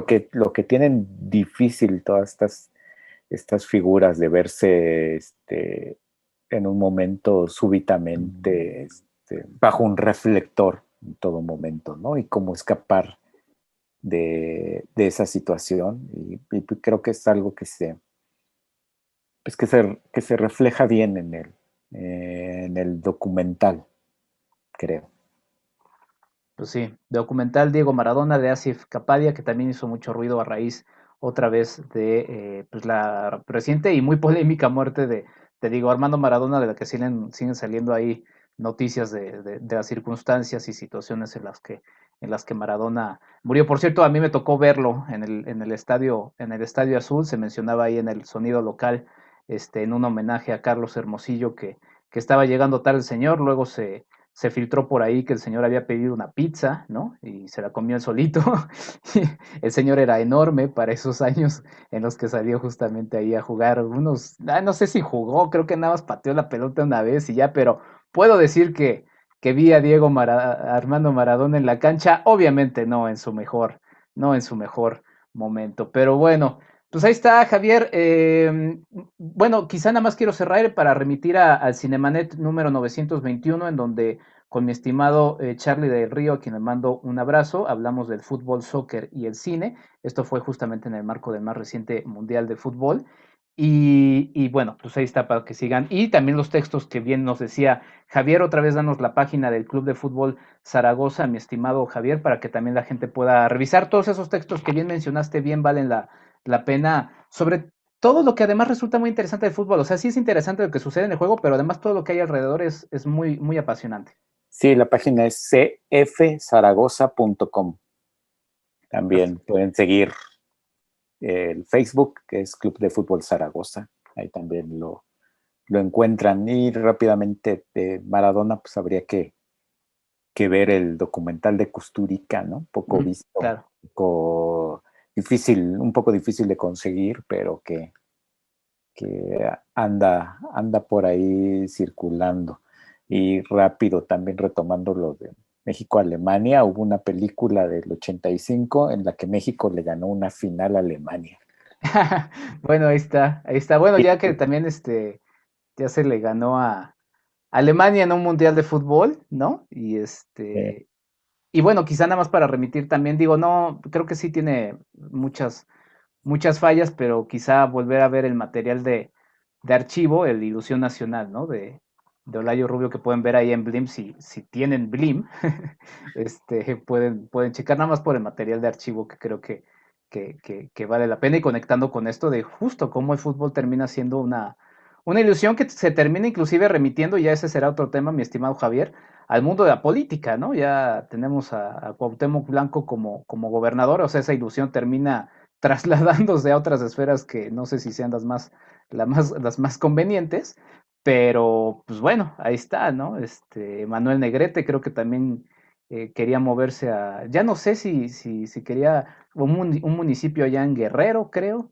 que tienen difícil todas estas figuras de verse en un momento súbitamente bajo un reflector en todo momento, ¿no? Y cómo escapar de esa situación. Y creo que es algo que se refleja bien en el documental, creo. Pues sí, documental Diego Maradona de Asif Kapadia, que también hizo mucho ruido a raíz otra vez de pues la reciente y muy polémica muerte de Diego Armando Maradona, de la que siguen saliendo ahí noticias de las circunstancias y situaciones en las que Maradona murió. Por cierto, a mí me tocó verlo en el estadio Azul, se mencionaba ahí en el sonido local, en un homenaje a Carlos Hermosillo, que estaba llegando tarde el señor, luego se filtró por ahí que el señor había pedido una pizza, ¿no? Y se la comió él solito. El señor era enorme para esos años en los que salió justamente ahí a jugar no sé si jugó, creo que nada más pateó la pelota una vez y ya, pero puedo decir que vi a Diego Armando Maradona en la cancha, obviamente no en su mejor momento, pero bueno. Pues ahí está, Javier. Bueno, quizá nada más quiero cerrar para remitir al Cinemanet número 921, en donde con mi estimado Charlie del Río, a quien le mando un abrazo, hablamos del fútbol, soccer y el cine. Esto fue justamente en el marco del más reciente Mundial de Fútbol. Y bueno, pues ahí está para que sigan. Y también los textos que bien nos decía Javier, otra vez danos la página del Club de Fútbol Zaragoza, mi estimado Javier, para que también la gente pueda revisar todos esos textos que bien mencionaste, bien valen la pena, sobre todo lo que además resulta muy interesante del fútbol. O sea, sí es interesante lo que sucede en el juego, pero además todo lo que hay alrededor es muy, muy apasionante. Sí, la página es cfzaragoza.com. También pueden seguir el Facebook, que es Club de Fútbol Zaragoza. Ahí también lo encuentran. Y rápidamente de Maradona, pues habría que ver el documental de Kusturica, ¿no? Poco visto, claro. un poco difícil de conseguir, pero que anda por ahí circulando. Y rápido, también retomando lo de México-Alemania, hubo una película del 85 en la que México le ganó una final a Alemania. Bueno, ahí está. Bueno, ya que también ya se le ganó a Alemania en un mundial de fútbol, ¿no? Y bueno, quizá nada más para remitir también, digo, no, creo que sí tiene muchas fallas, pero quizá volver a ver el material de archivo, el Ilusión Nacional, ¿no? De Olayo Rubio, que pueden ver ahí en Blim, si tienen Blim, pueden checar nada más por el material de archivo, que creo que vale la pena, y conectando con esto de justo cómo el fútbol termina siendo una ilusión que se termina inclusive remitiendo, ya ese será otro tema, mi estimado Javier, al mundo de la política, ¿no? Ya tenemos a Cuauhtémoc Blanco como gobernador, o sea, esa ilusión termina trasladándose a otras esferas que no sé si sean las más convenientes, pero pues bueno, ahí está, ¿no? Manuel Negrete creo que también quería moverse ya no sé si quería un municipio allá en Guerrero, creo,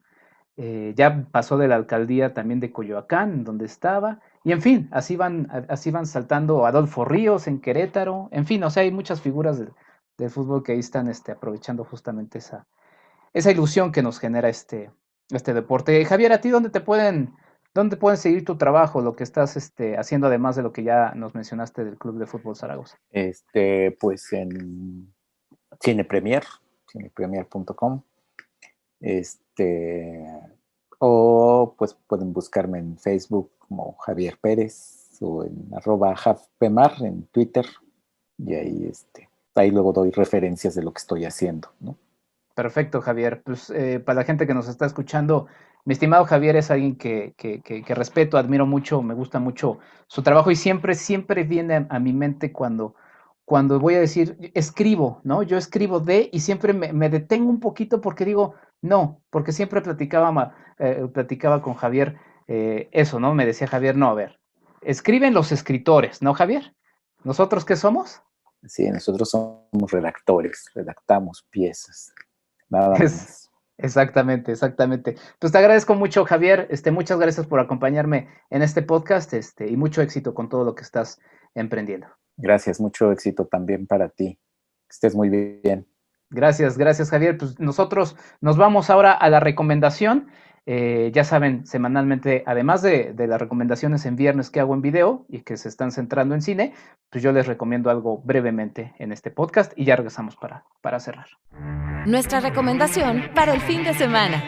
ya pasó de la alcaldía también de Coyoacán, donde estaba, y en fin, así van saltando Adolfo Ríos en Querétaro, en fin, o sea, hay muchas figuras del fútbol que ahí están aprovechando justamente esa ilusión que nos genera este deporte. Javier, ¿a ti dónde pueden seguir tu trabajo, lo que estás haciendo, además de lo que ya nos mencionaste del Club de Fútbol Zaragoza? Pues en cinepremier.com. O pues pueden buscarme en Facebook como Javier Pérez o en @javpemar en Twitter, y ahí luego doy referencias de lo que estoy haciendo, ¿no? Perfecto, Javier. Pues para la gente que nos está escuchando, mi estimado Javier es alguien que respeto, admiro mucho, me gusta mucho su trabajo, y siempre viene a mi mente cuando voy a decir, escribo, ¿no? Yo escribo y siempre me detengo un poquito porque digo, no, porque siempre platicaba con Javier eso, ¿no? Me decía Javier, no, a ver, escriben los escritores, ¿no, Javier? ¿Nosotros qué somos? Sí, nosotros somos redactores, redactamos piezas, nada más. Exactamente. Pues te agradezco mucho, Javier. Muchas gracias por acompañarme en este podcast, y mucho éxito con todo lo que estás emprendiendo. Gracias, mucho éxito también para ti. Que estés muy bien. Gracias, Javier. Pues nosotros nos vamos ahora a la recomendación. Ya saben, semanalmente, además de las recomendaciones en viernes que hago en video y que se están centrando en cine, pues yo les recomiendo algo brevemente en este podcast y ya regresamos para cerrar. Nuestra recomendación para el fin de semana.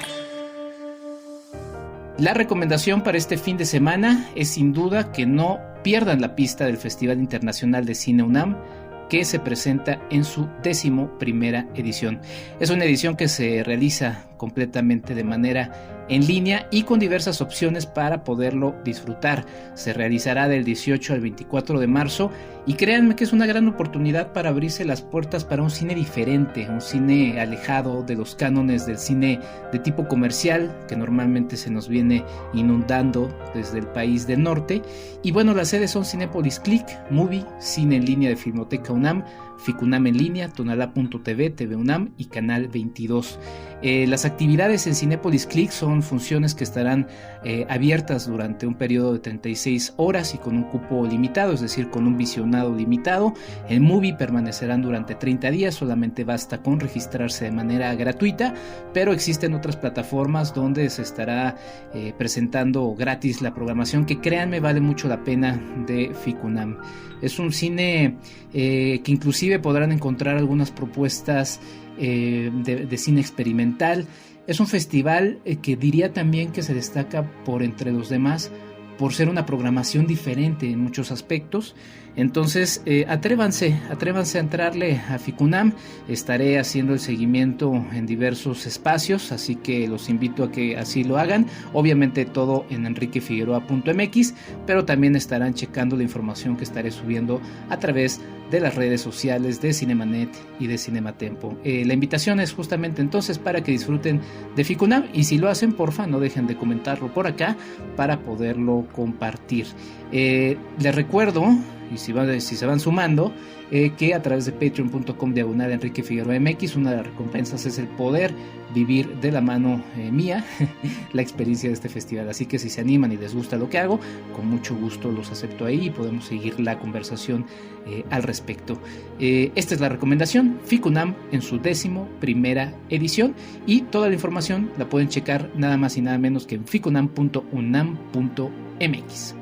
La recomendación para este fin de semana es sin duda que no pierdan la pista del Festival Internacional de Cine UNAM, que se presenta en su 11ª edición. Es una edición que se realiza completamente de manera en línea y con diversas opciones para poderlo disfrutar. Se realizará del 18 al 24 de marzo y créanme que es una gran oportunidad para abrirse las puertas para un cine diferente, un cine alejado de los cánones del cine de tipo comercial que normalmente se nos viene inundando desde el país del norte. Y bueno, las sedes son Cinépolis Click, Movie, Cine en línea de Filmoteca UNAM, Ficunam en línea, Tonalá.tv, TV UNAM y Canal 22. Las actividades en Cinépolis Click son funciones que estarán abiertas durante un periodo de 36 horas y con un cupo limitado, es decir, con un visionado limitado. El Movie permanecerán durante 30 días, solamente basta con registrarse de manera gratuita, pero existen otras plataformas donde se estará presentando gratis la programación, que créanme vale mucho la pena, de Ficunam. Es un cine que inclusive podrán encontrar algunas propuestas de cine experimental. Es un festival que diría también que se destaca por entre los demás por ser una programación diferente en muchos aspectos. Entonces atrévanse a entrarle a Ficunam. Estaré haciendo el seguimiento en diversos espacios, así que los invito a que así lo hagan. Obviamente todo en enriquefigueroa.mx, pero también estarán checando la información que estaré subiendo a través de las redes sociales de Cinemanet y de Cinematempo. La invitación es justamente entonces para que disfruten de Ficunam, y si lo hacen, porfa, no dejen de comentarlo por acá para poderlo compartir. Les recuerdo y si se van sumando, que a través de patreon.com/Enrique Figueroa MX, una de las recompensas es el poder vivir de la mano mía la experiencia de este festival. Así que si se animan y les gusta lo que hago, con mucho gusto los acepto ahí y podemos seguir la conversación al respecto. Esta es la recomendación, FICUNAM en su 11ª edición, y toda la información la pueden checar nada más y nada menos que en ficunam.unam.mx.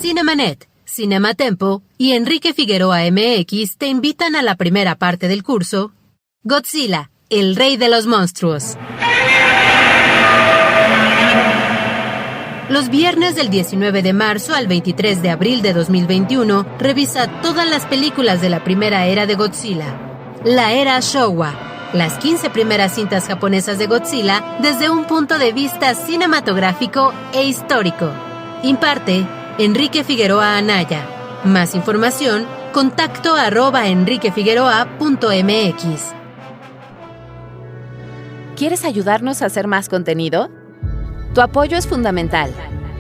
Cinemanet, Cinematempo y Enrique Figueroa MX te invitan a la primera parte del curso Godzilla, el rey de los monstruos. Los viernes del 19 de marzo al 23 de abril de 2021, revisa todas las películas de la primera era de Godzilla, la era Showa, las 15 primeras cintas japonesas de Godzilla desde un punto de vista cinematográfico e histórico. Imparte Enrique Figueroa Anaya. Más información, contacto @enriquefigueroa.mx. ¿Quieres ayudarnos a hacer más contenido? Tu apoyo es fundamental.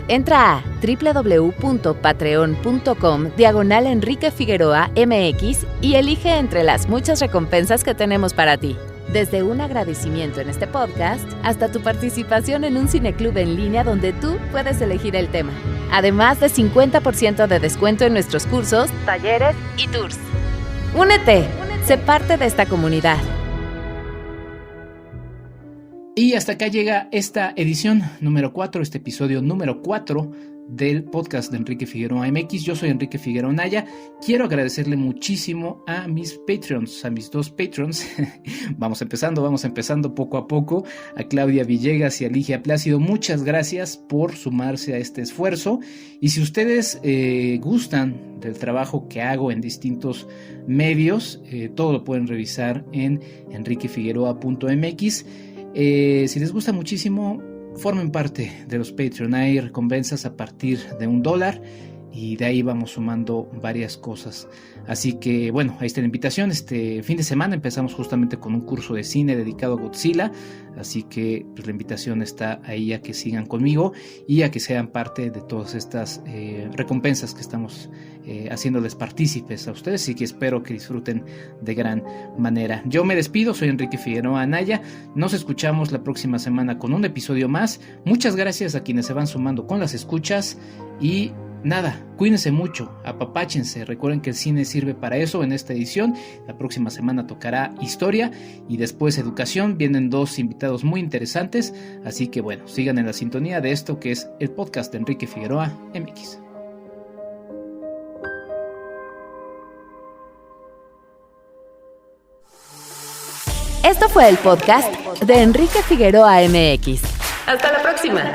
Entra a www.patreon.com/Enrique Figueroa MX y elige entre las muchas recompensas que tenemos para ti. Desde un agradecimiento en este podcast hasta tu participación en un cineclub en línea donde tú puedes elegir el tema. Además de 50% de descuento en nuestros cursos, talleres y tours. ¡Únete! Sé parte de esta comunidad. Y hasta acá llega esta edición número 4, este episodio número 4 del podcast de Enrique Figueroa MX. Yo soy Enrique Figueroa Anaya. Quiero agradecerle muchísimo a mis Patreons, a mis 2 Patreons. Vamos empezando poco a poco. A Claudia Villegas y a Ligia Plácido, muchas gracias por sumarse a este esfuerzo. Y si ustedes gustan del trabajo que hago en distintos medios, todo lo pueden revisar en enriquefigueroa.mx. Si les gusta muchísimo, formen parte de los Patreon. Hay recompensas a partir de $1 y de ahí vamos sumando varias cosas. Así que bueno, ahí está la invitación. Este fin de semana empezamos justamente con un curso de cine dedicado a Godzilla, así que pues, la invitación está ahí a que sigan conmigo y a que sean parte de todas estas recompensas que estamos haciéndoles partícipes a ustedes, así que espero que disfruten de gran manera. Yo me despido, soy Enrique Figueroa Anaya. Nos escuchamos la próxima semana con un episodio más. Muchas gracias a quienes se van sumando con las escuchas y nada, cuídense mucho, apapáchense. Recuerden que el cine sirve para eso en esta edición. La próxima semana tocará historia y después educación. Vienen 2 invitados muy interesantes, así que bueno, sigan en la sintonía de esto que es el podcast de Enrique Figueroa MX. Esto fue el podcast de Enrique Figueroa MX. Hasta la próxima.